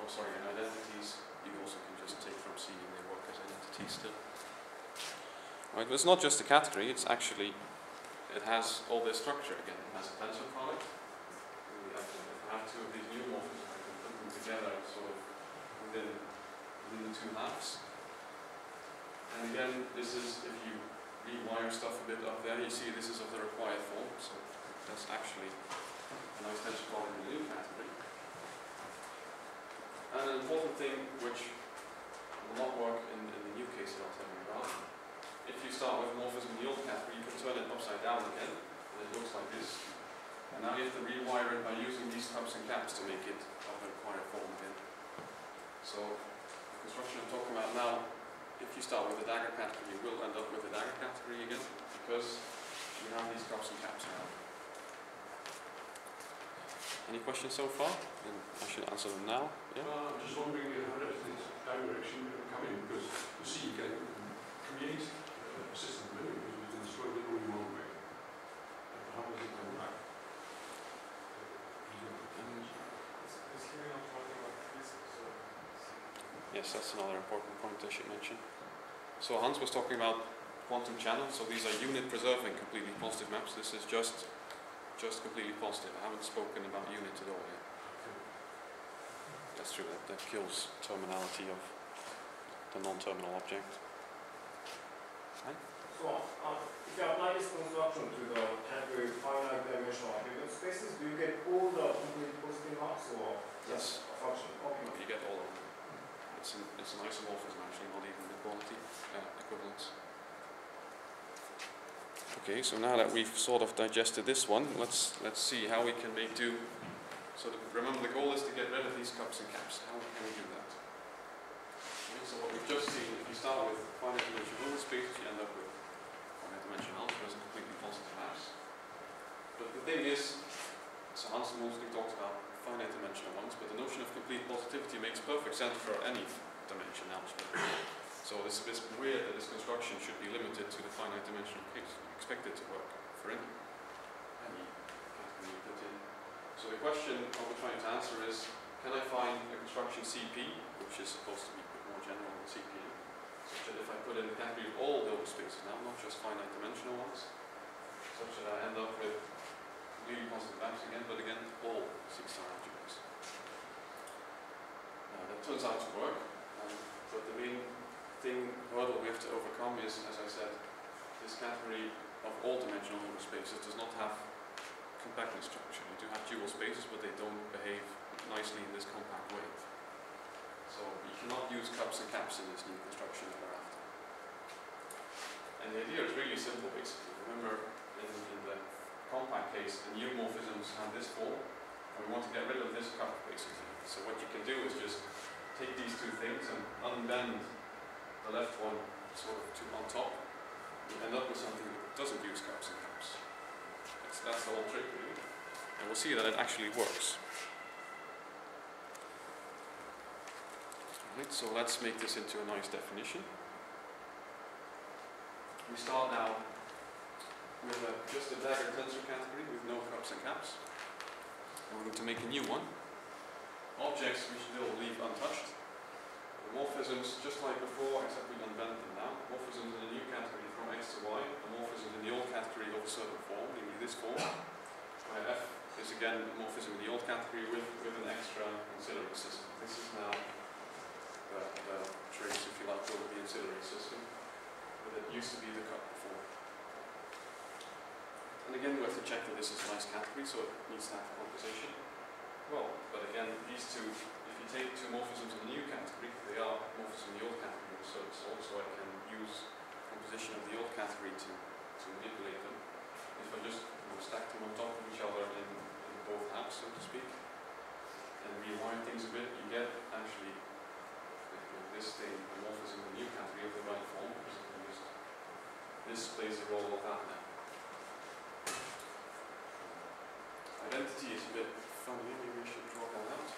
Oh sorry, and identities you also can just take from C and they work as identities still. Right, but it's not just a category, it's actually, it has all this structure again. It has a tensor product. If I have two of these new morphisms, I can put them together sort of within the two halves. And again, this is, if you rewire stuff a bit up there, you see this is of the required form. So that's actually a nice tensor product in the new category. And an important thing which will not work in the new case that I'll tell you about. If you start with morphism in the old category, you can turn it upside down again, and it looks like this. And now you have to rewire it by using these cups and caps to make it of the required form again. So, the construction I'm talking about now, if you start with the dagger category, you will end up with the dagger category again, because you have these cups and caps around. Any questions so far? And I should answer them now. Yeah? I'm just wondering how does this direction come in, because you see you can create a system of memory, because you can destroy it only one way. How does it come back? Yes, that's another important point I should mention. So Hans was talking about quantum channels, so these are unit preserving completely positive maps. This is just completely positive. I haven't spoken about unit at all yet. That's true, that kills terminality of the non-terminal object. Right? So, if you apply this construction to the category finite dimensional Hilbert spaces, do you get all the completely positive maps or just a function? Okay. You get all of them. It's an isomorphism actually, not even equality equivalence. Okay, so now that we've sort of digested this one, let's see how we can make do. So remember, the goal is to get rid of these cups and caps. How can we do that? Okay, so what we've just seen, if you start with finite dimensional Hilbert spaces, you end up with finite dimensional algebras and completely positive maps. But the thing is, so Hans mostly talks about finite dimensional ones, but the notion of complete positivity makes perfect sense for any dimension algebra. So it's a bit weird that this construction should be limited to the finite dimensional case. You expect it to work for any category you put in. So the question we're trying to answer is, can I find a construction CP, which is supposed to be a bit more general than CPM, such that if I put in the category of all Hilbert spaces now, not just finite dimensional ones, such that I end up with really positive maps again, but again, all C-star algebras. That turns out to work, but the main hurdle we have to overcome is, as I said, this category of all dimensional Hilbert spaces does not have compactness structure. You do have dual spaces, but they don't behave nicely in this compact way. So you cannot use cups and caps in this new construction that we're after. And the idea is really simple, basically. Remember, in the compact case, the new morphisms have this form, and we want to get rid of this cup, basically. So what you can do is just take these two things and unbend the left one sort of on top, you end up with something that doesn't use cups and caps. That's the whole trick, really. And we'll see that it actually works. Right, so let's make this into a nice definition. We start now with just a dagger tensor category with no cups and caps. And we're going to make a new one. Objects we still leave untouched. The morphisms, just like before, except we unbend them now. Morphisms in a new category from X to Y. The morphisms in the old category of a certain form, namely this form. Where F is again a morphism in the old category with an extra ancillary system. This is now the trace, if you like, over the ancillary system. But it used to be the cup before. And again, we have to check that this is a nice category, so it needs to have composition. Well, but again, these two, if you take two morphisms in the new category, they are morphisms in the old category, so I can use composition of the old category to manipulate them. If I just stack them on top of each other in both halves, so to speak, and rewire things a bit, you get actually this thing, the morphism in the new category of the right form, because it can just, this plays the role of that now. Identity is a bit funny, maybe we should draw that out.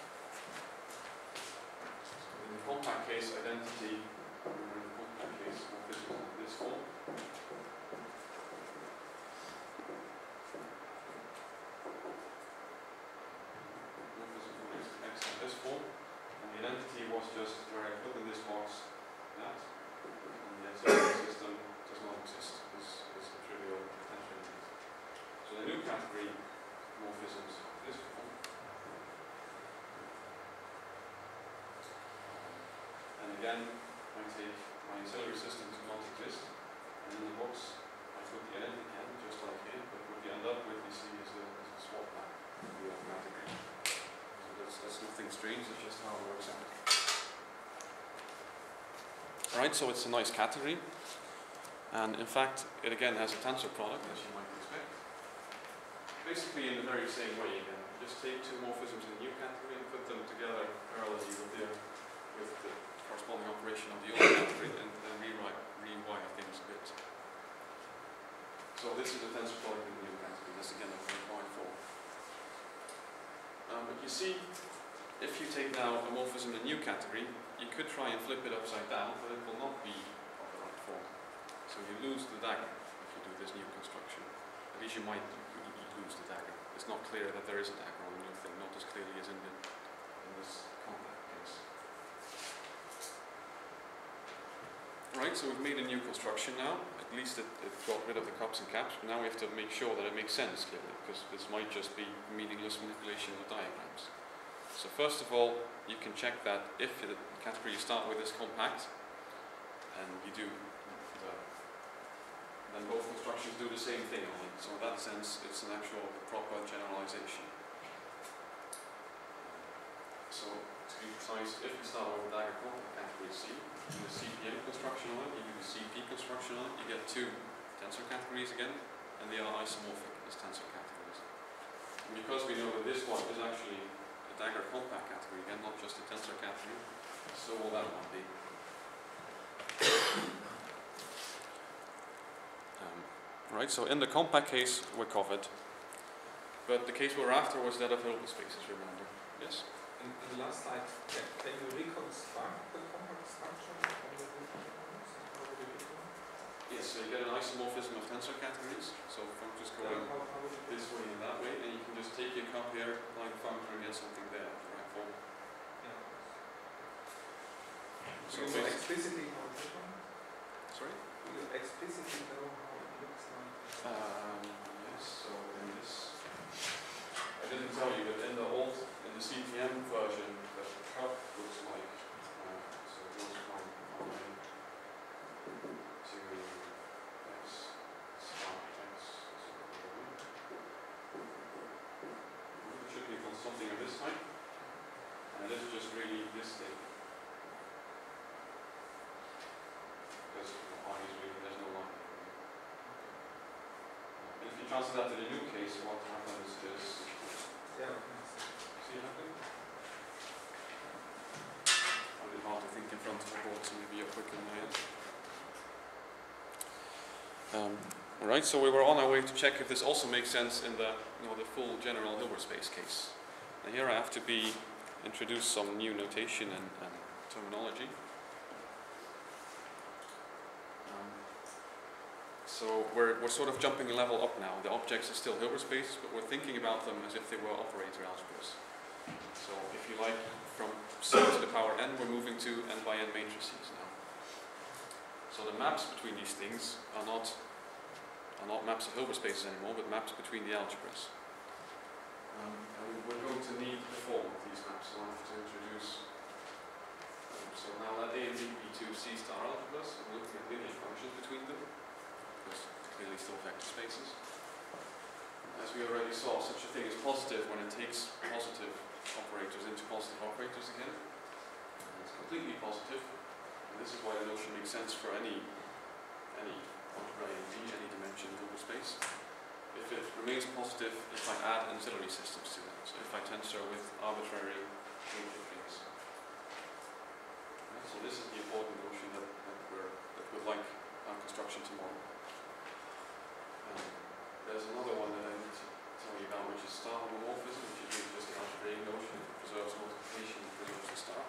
In the compact case, identity, in the compact case, morphism in this form. Morphism from X in this form. And the identity was just where I put in this box that. And the ancillary system does not exist. This is a trivial potential. So the new category morphisms of this form. And again, I take my ancillary system does not exist. And in the box, I put the identity again, just like here, but what you end up with, you see, is a swap map automatically. So that's nothing strange, it's just how it works out. Alright, so it's a nice category. And in fact, it again has a tensor product, as you might expect. Basically in the very same way again. Just take two morphisms in the new category and put them together parallelly with the corresponding operation of the old category and rewire things a bit. So this is a tensor product in the new category. This again is required for. But you see, if you take now a morphism in a new category, you could try and flip it upside down, but it will not be of the right form. So you lose the dagger if you do this new construction. At least you might lose the dagger. It's not clear that there is a dagger on the new thing, not as clearly as in this compact case. Right, so we've made a new construction now. At least it got rid of the cups and caps, but now we have to make sure that it makes sense clearly, because this might just be meaningless manipulation of diagrams. So first of all, you can check that if the category you start with is compact, and you do then both constructions do the same thing on it. So in that sense, it's an actual proper generalization. So to be precise, if you start with a dagger compact category C, you do the CPM construction on it, you do the CP construction on it, you get two tensor categories again, and they are isomorphic as tensor categories. And because we know that this one is actually a dagger compact category again, not just a tensor category, so will that one be. Right, so in the compact case we're covered, but the case we're after was that of Hilbert spaces, remember? Yes? In the last slide, can you reconstruct the compact structure from the Yes, so you get an isomorphism of tensor categories, so from just going this way and that way, and you can just take your cup here, apply the functor and get something there, the right form. Yeah. So you know explicitly how it looks? Sorry? You explicitly know how it looks like? Yes, so in this, I didn't tell you, but in the CTM version, the cup looks like, so it goes from I to X star X. It should be something of this type, and this is just really this thing. Because I is really, there's no line. If you transfer that to the new case, what happens is, Yeah. see happening? Alright, so we were on our way to check if this also makes sense in the the full general Hilbert space case. And here I have to introduce some new notation and terminology. So we're sort of jumping a level up now. The objects are still Hilbert spaces, but we're thinking about them as if they were operator algebras. So if you like, from C to the power n, we're moving to n by n matrices now. So the maps between these things are not maps of Hilbert spaces anymore, but maps between the algebras. And we're going to need the form of these maps, so I have to introduce. So now let A and B be two C star algebras, and we're looking at linear functions between them. Clearly still vector spaces. As we already saw, such a thing is positive when it takes positive operators into positive operators again. And it's completely positive, and this is why the notion makes sense for any algebra A and B, any dimension in Hilbert space. If it remains positive, if I add ancillary systems to it, so if I tensor with arbitrary things. So this is the important notion that we'd like our construction tomorrow. There's another one that I need to tell you about, which is star homomorphism, which is really just the algebraic notion. It preserves multiplication and preserves the star.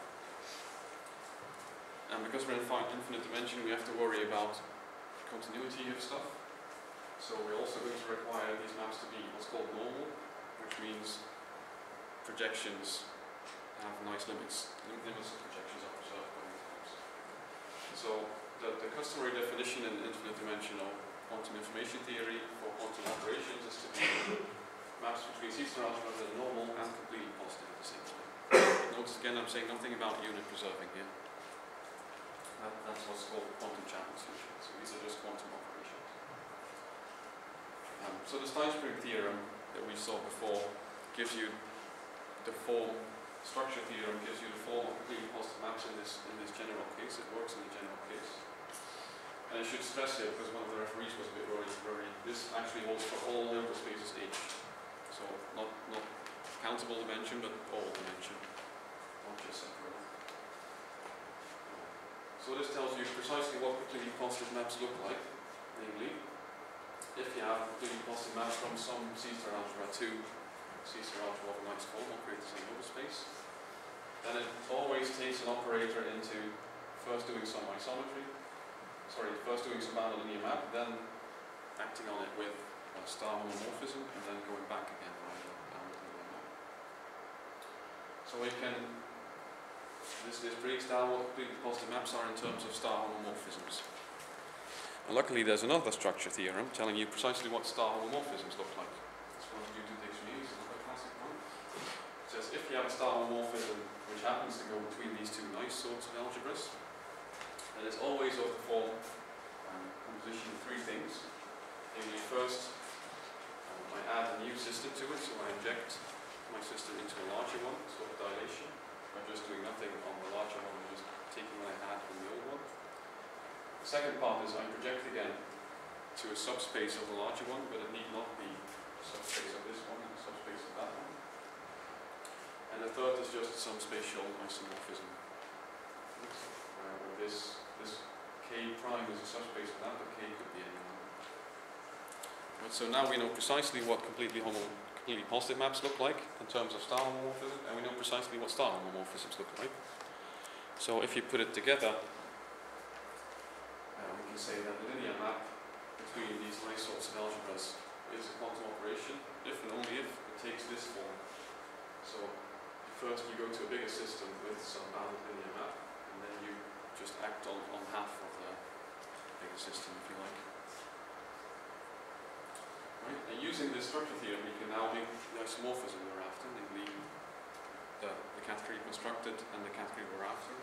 And because we're in infinite dimension, we have to worry about continuity of stuff. So we're also going to require these maps to be what's called normal, which means projections have nice limits. Limits of projections are preserved by these maps. So the customary definition in infinite dimensional quantum information theory for quantum operations is to be maps between C-star algebras that are normal and completely positive at the same time. Notice again, I'm saying nothing about unit preserving here. That's what's called quantum channel solution. So these are just quantum operations. So the Steinspring theorem that we saw before gives you the form. Structure theorem gives you the form of completely positive maps in this general case. It works in the general case. And I should stress here, because one of the referees was a bit worried, this actually holds for all Hilbert spaces H. So not countable dimension, but all dimension, not just separate. So this tells you precisely what completely positive maps look like. Namely, if you have completely positive maps from some C-star algebra to C-star algebra of a nice form, operators in Hilbert space, then it always takes an operator into first doing some isometry, first doing some bounded linear map, then acting on it with a star homomorphism, and then going back again by the bounded linear map. So we can, this breaks down what completely positive maps are in terms of star homomorphisms. And luckily there's another structure theorem telling you precisely what star homomorphisms look like. This one due to dictionary is another classic one. It says if you have a star homomorphism which happens to go between these two nice sorts of algebras, and it's always of the form composition of three things. Namely, first, I add a new system to it, so I inject my system into a larger one, sort of dilation. I'm just doing nothing on the larger one, I'm just taking what I had from the old one. The second part is I project again to a subspace of the larger one, but it need not be a subspace of this one and a subspace of that one. And the third is just some spatial isomorphism. This K prime is a subspace of that, but K could be anyone. Right, so now we know precisely what completely positive maps look like in terms of star homomorphism, and we know precisely what star homomorphisms look like. So if you put it together, we can say that the linear map between these nice sorts of algebras is a quantum operation, if and only if it takes this form. So first you go to a bigger system with some bounded linear map, and then you just act on half of the bigger system, if you like. Right? And using this structure theorem, we can now make the isomorphism we're after, namely the category constructed and the category we're after.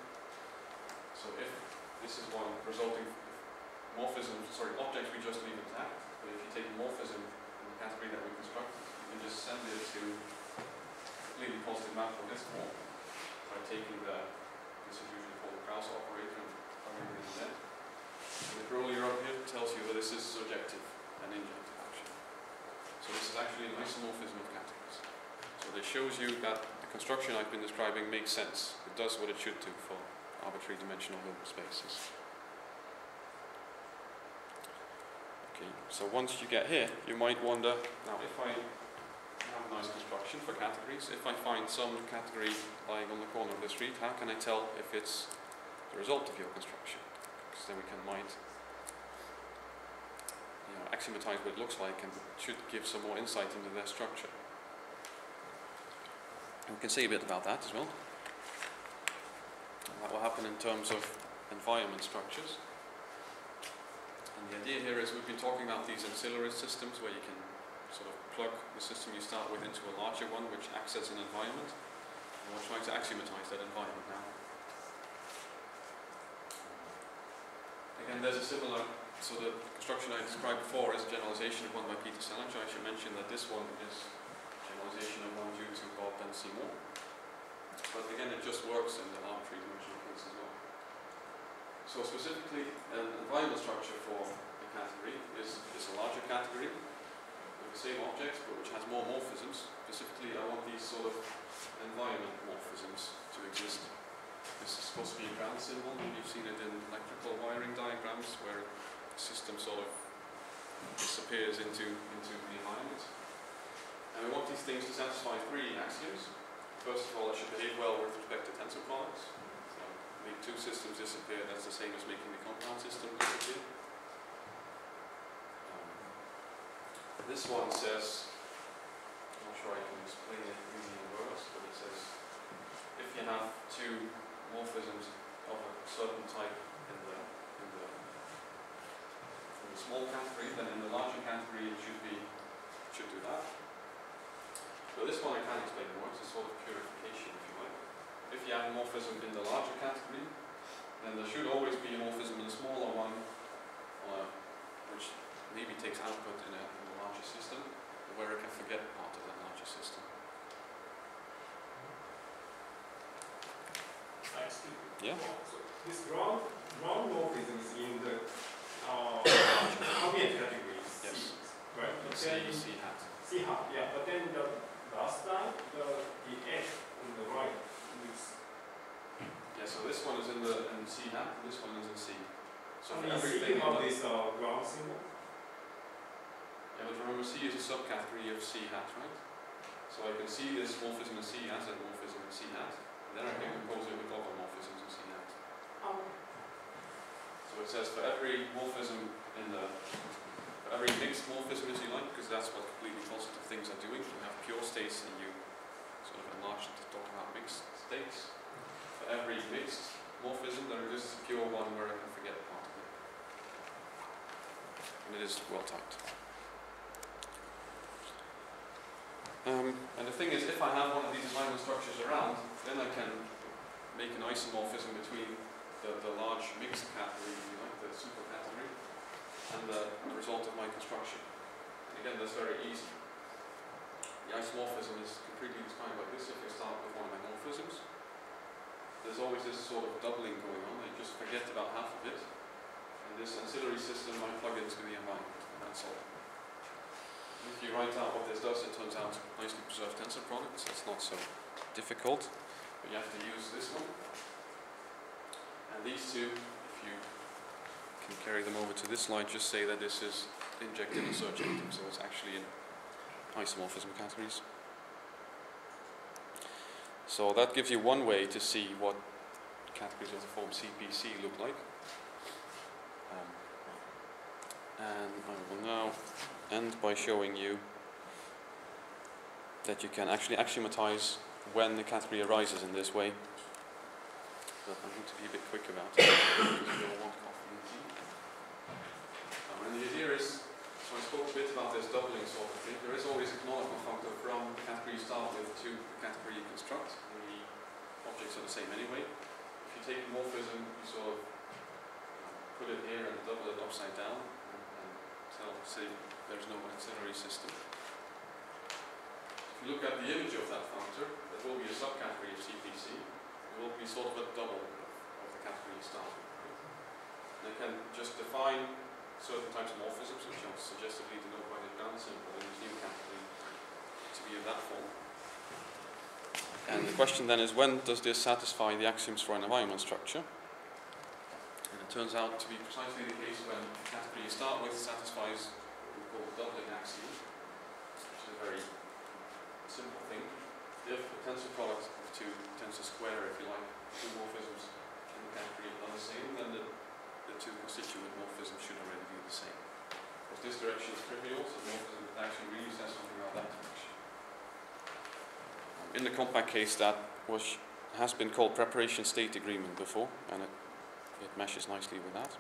So if this is one resulting objects we just leave intact, but if you take morphism in the category that we constructed, you can just send it to a completely positive map of this form by taking this is usually called the Krauss operator and throwing it in the net. And the roll here up here tells you that this is surjective and injective action. So this is actually an isomorphism of categories. So this shows you that the construction I've been describing makes sense. It does what it should do for arbitrary dimensional Hilbert spaces. Okay. Okay, so once you get here, you might wonder, now if I have a nice construction for categories, if I find some category lying on the corner of the street, how can I tell if it's the result of your construction? Because then we can axiomatize what it looks like, and should give some more insight into their structure. And we can say a bit about that as well. And that will happen in terms of environment structures. And the idea here is we've been talking about these ancillary systems where you can sort of plug the system you start with into a larger one which acts as an environment. And we're trying to axiomatize that environment now. Again, there's a similar, so the construction I described before is a generalization of one by Peter Selinger. I should mention that this one is a generalization of one due to Bob and Seymour. But again, it just works in the arbitrary dimensional case as well. So specifically, an environment structure for a category is a larger category with the same objects but which has more morphisms. Specifically, I want these sort of environment morphisms to exist. This is supposed to be a ground symbol, and you've seen it in electrical wiring diagrams where the system sort of disappears into the environment. And we want these things to satisfy three axioms. First of all, it should behave well with respect to tensor products. So make two systems disappear, that's the same as making the compound system disappear. This one says, I'm not sure I can explain it using words, but it says if you have two morphisms of a certain type in the small category, then in the larger category it should do that. But this one I can't explain more, it's a sort of purification, if you like. If you have a morphism in the larger category, then there should always be a morphism in the smaller one, which maybe takes output in a larger system, where it can forget part of that larger system. Yeah. So this ground morphism is in the ambient category C, yes. right? But then C hat. C hat, yeah. But then the last line, the F on the right is. Yeah. So this one is in C hat. This one is in C. So I mean, everything C have this ground symbol. Yeah, but remember C is a subcategory of C hat, right? So I can see this morphism in C as a morphism in C hat. Then I can compose it with other morphisms in C hat. So it says for every morphism for every mixed morphism, as you like, because that's what completely positive things are doing. You have pure states and you sort of enlarge it to talk about mixed states. For every mixed morphism, there exists a pure one where I can forget part of it. And it is well typed. And the thing is, if I have one of these environment structures around, then I can make an isomorphism between the large mixed category, if you like, the super category, and the result of my construction. And again, that's very easy. The isomorphism is completely described like this. If I start with one of my morphisms, there's always this sort of doubling going on. I just forget about half of it, and this ancillary system I plug into the environment, and that's all. If you write out what this does, it turns out nicely preserved tensor products. It's not so difficult, but you have to use this one. And these two, if you can carry them over to this slide, just say that this is injected and surjective, so it's actually in isomorphism categories. So that gives you one way to see what categories of the form CPC look like. And I will now end by showing you that you can actually axiomatize when the category arises in this way. But I'm going to be a bit quick about it because we don't want coffee and tea. And the idea is, so I spoke a bit about this doubling sort of thing. There is always a canonical functor from the category you start with to the category you construct. And the objects are the same anyway. If you take morphism, you sort of put it here and double it upside down. Say there's no ancillary system. If you look at the image of that functor, that will be a subcategory of CPC. It will be sort of a double of the category you start with. And I can just define certain types of morphisms, which I'll suggestively denote by the ground symbol in this new category to be of that form. And the question then is, when does this satisfy the axioms for an environment structure? And it turns out to be precisely the case when the category you start with satisfies what we call the doubling axiom, which is a very simple thing. If the tensor product of two tensor square, if you like, two morphisms in the category are the same, then the two constituent morphisms should already be the same. Because this direction is trivial, so the morphism actually really says something about that direction. In the compact case, that has been called preparation state agreement before, and it meshes nicely with that.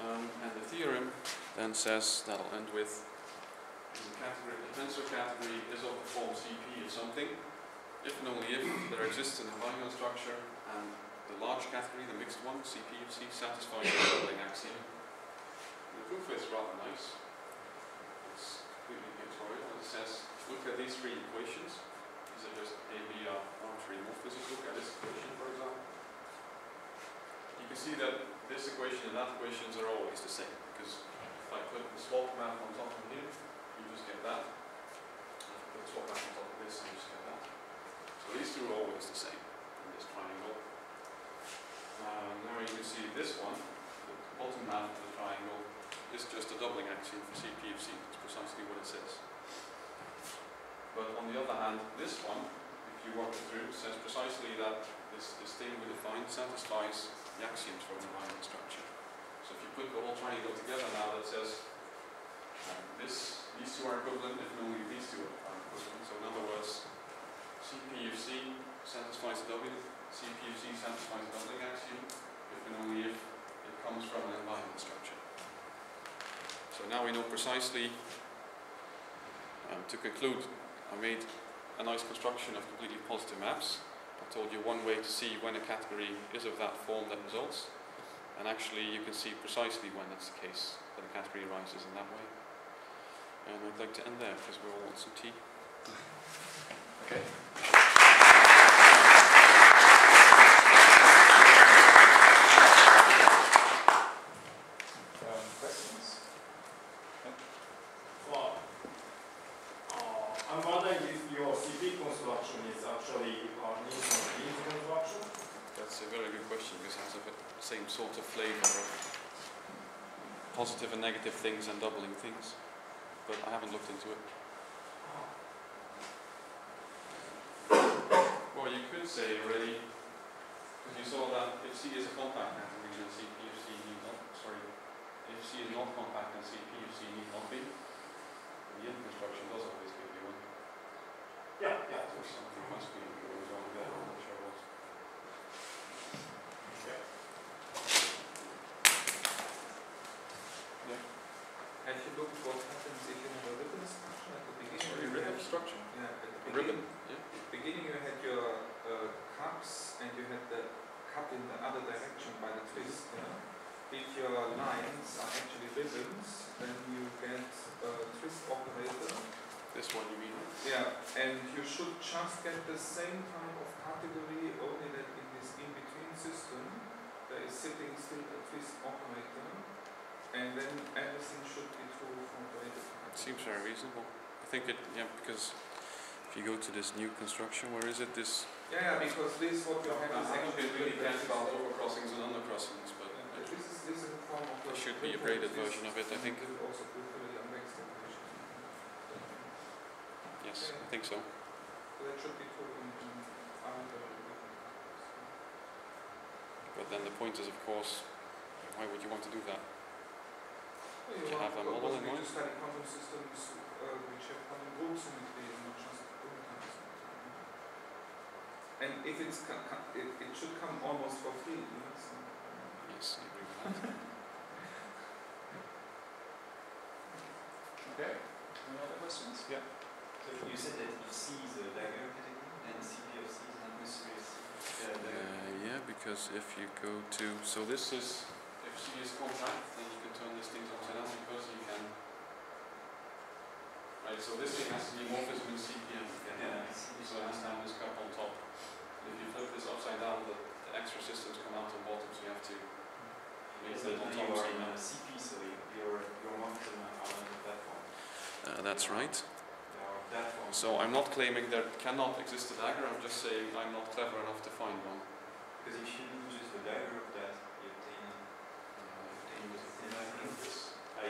And the theorem then says, that'll end with, the tensor category is of the form CP of something, if and only if there exists an embodiment structure, and the large category, the mixed one, CP of C, satisfies the doubling axiom. The proof is rather nice. It's completely pictorial. It says, look at these three equations. These are just A, B, are arbitrary morphisms. Look at this equation, for example. You can see that this equation and that equations are always the same, because if I put the swap map on top of here, you just get that. If I put the swap map on top of this, you just get that. So these two are always the same in this triangle. Now you can see this one, the bottom half of the triangle, is just a doubling axiom for CP of C. It's precisely what it says. But on the other hand, this one, if you work it through, says precisely that this thing we defined satisfies the axioms for an embodiment structure. So if you put the whole triangle together now, that says these two are equivalent if and only these two are equivalent. So in other words, CP of C satisfies the doubling, CP of C satisfies the doubling axiom if and only if it comes from an embodiment structure. So now we know precisely, to conclude, I made a nice construction of completely positive maps. I told you one way to see when a category is of that form that results, and actually you can see precisely when that's the case, that a category arises in that way. And I'd like to end there because we all want some tea. Okay. Questions? Well, I'm wondering if your CP construction is actually Newton construction? That's a very good question because it has the same sort of flavor of positive and negative things and doubling things, but I haven't looked into it. Well, you could say already, because you saw that if C is a compact category, then CP of C need not, if C is not compact, then CP of C need not be. The end construction does always give you one. Yeah. So something must be going wrong there, I'm not sure what. Yeah. Yeah. Have you looked what happens if you have a ribbon structure at the beginning? Sorry, ribbon structure? Yeah, at the Ribbon? beginning. Yeah. At the beginning you had your cups and you had the cup in the other direction by the twist. If your lines are actually ribbons, then you get a twist operator. This one you mean? Yeah, and you should just get the same type of category, only that in this in-between system there is sitting still a twist operator, and then everything should be true from the way It seems very reasonable. I think it, yeah, because if you go to this new construction, where is it? This. Yeah, because this what you have is actually really cares about overcrossings and undercrossings, but this is a form of there should be a braided version of it, I think. Also fulfill the mixed operation. Yes, I think so. So that should be true in other. But then the point is, of course, why would you want to do that? Well, You have a model in mind? To study quantum systems which have quantum group symmetry and not just primitives. And if it's it should come almost for free. So. Yes, I agree with that. Okay. Any other questions? Yeah. So you said that if C is a dagger category, then CP of C is an atmospheric dagger. Yeah, because if you go to, so this is, if C is compact, then you can turn these things upside down because you can, right, so this thing has to be morphism in CPM again. Yeah. So it has to have this cup on top. If you flip this upside down, the extra systems come out on bottom, so you have to make So them on you top. are in CP, so your morphism are in that form. That's right. They are that form. So I'm not claiming there cannot exist a dagger, I'm just saying I'm not clever enough to find one. Because if you do just the dagger of that, you obtain nothing.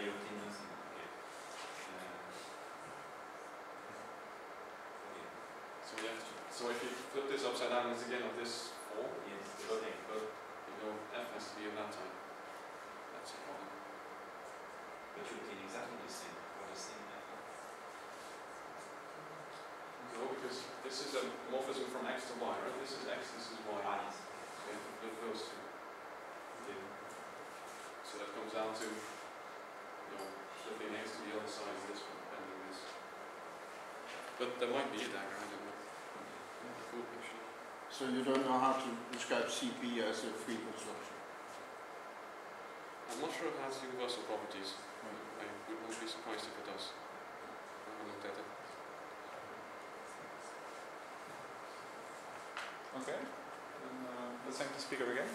You obtain nothing. Okay. Okay. So you have to, so if you flip this upside down, it's again of this form. Yes, the But, same. but you know, f has to be of that type. That's a problem. But you obtain exactly the same, or the same effort. No, because this is a morphism from x to y, right? This is x, this is y. Ah, yes. So you have to flip those two. Okay. So that comes down to, you know, flipping x to the other side of this one, bending this. But there might be a dagger, I don't know. Cool, actually. So you don't know how to describe CP as a free construction? I'm not sure it has universal properties. I would not be surprised if it does. I haven't looked at it. Okay, then let's thank the speaker again.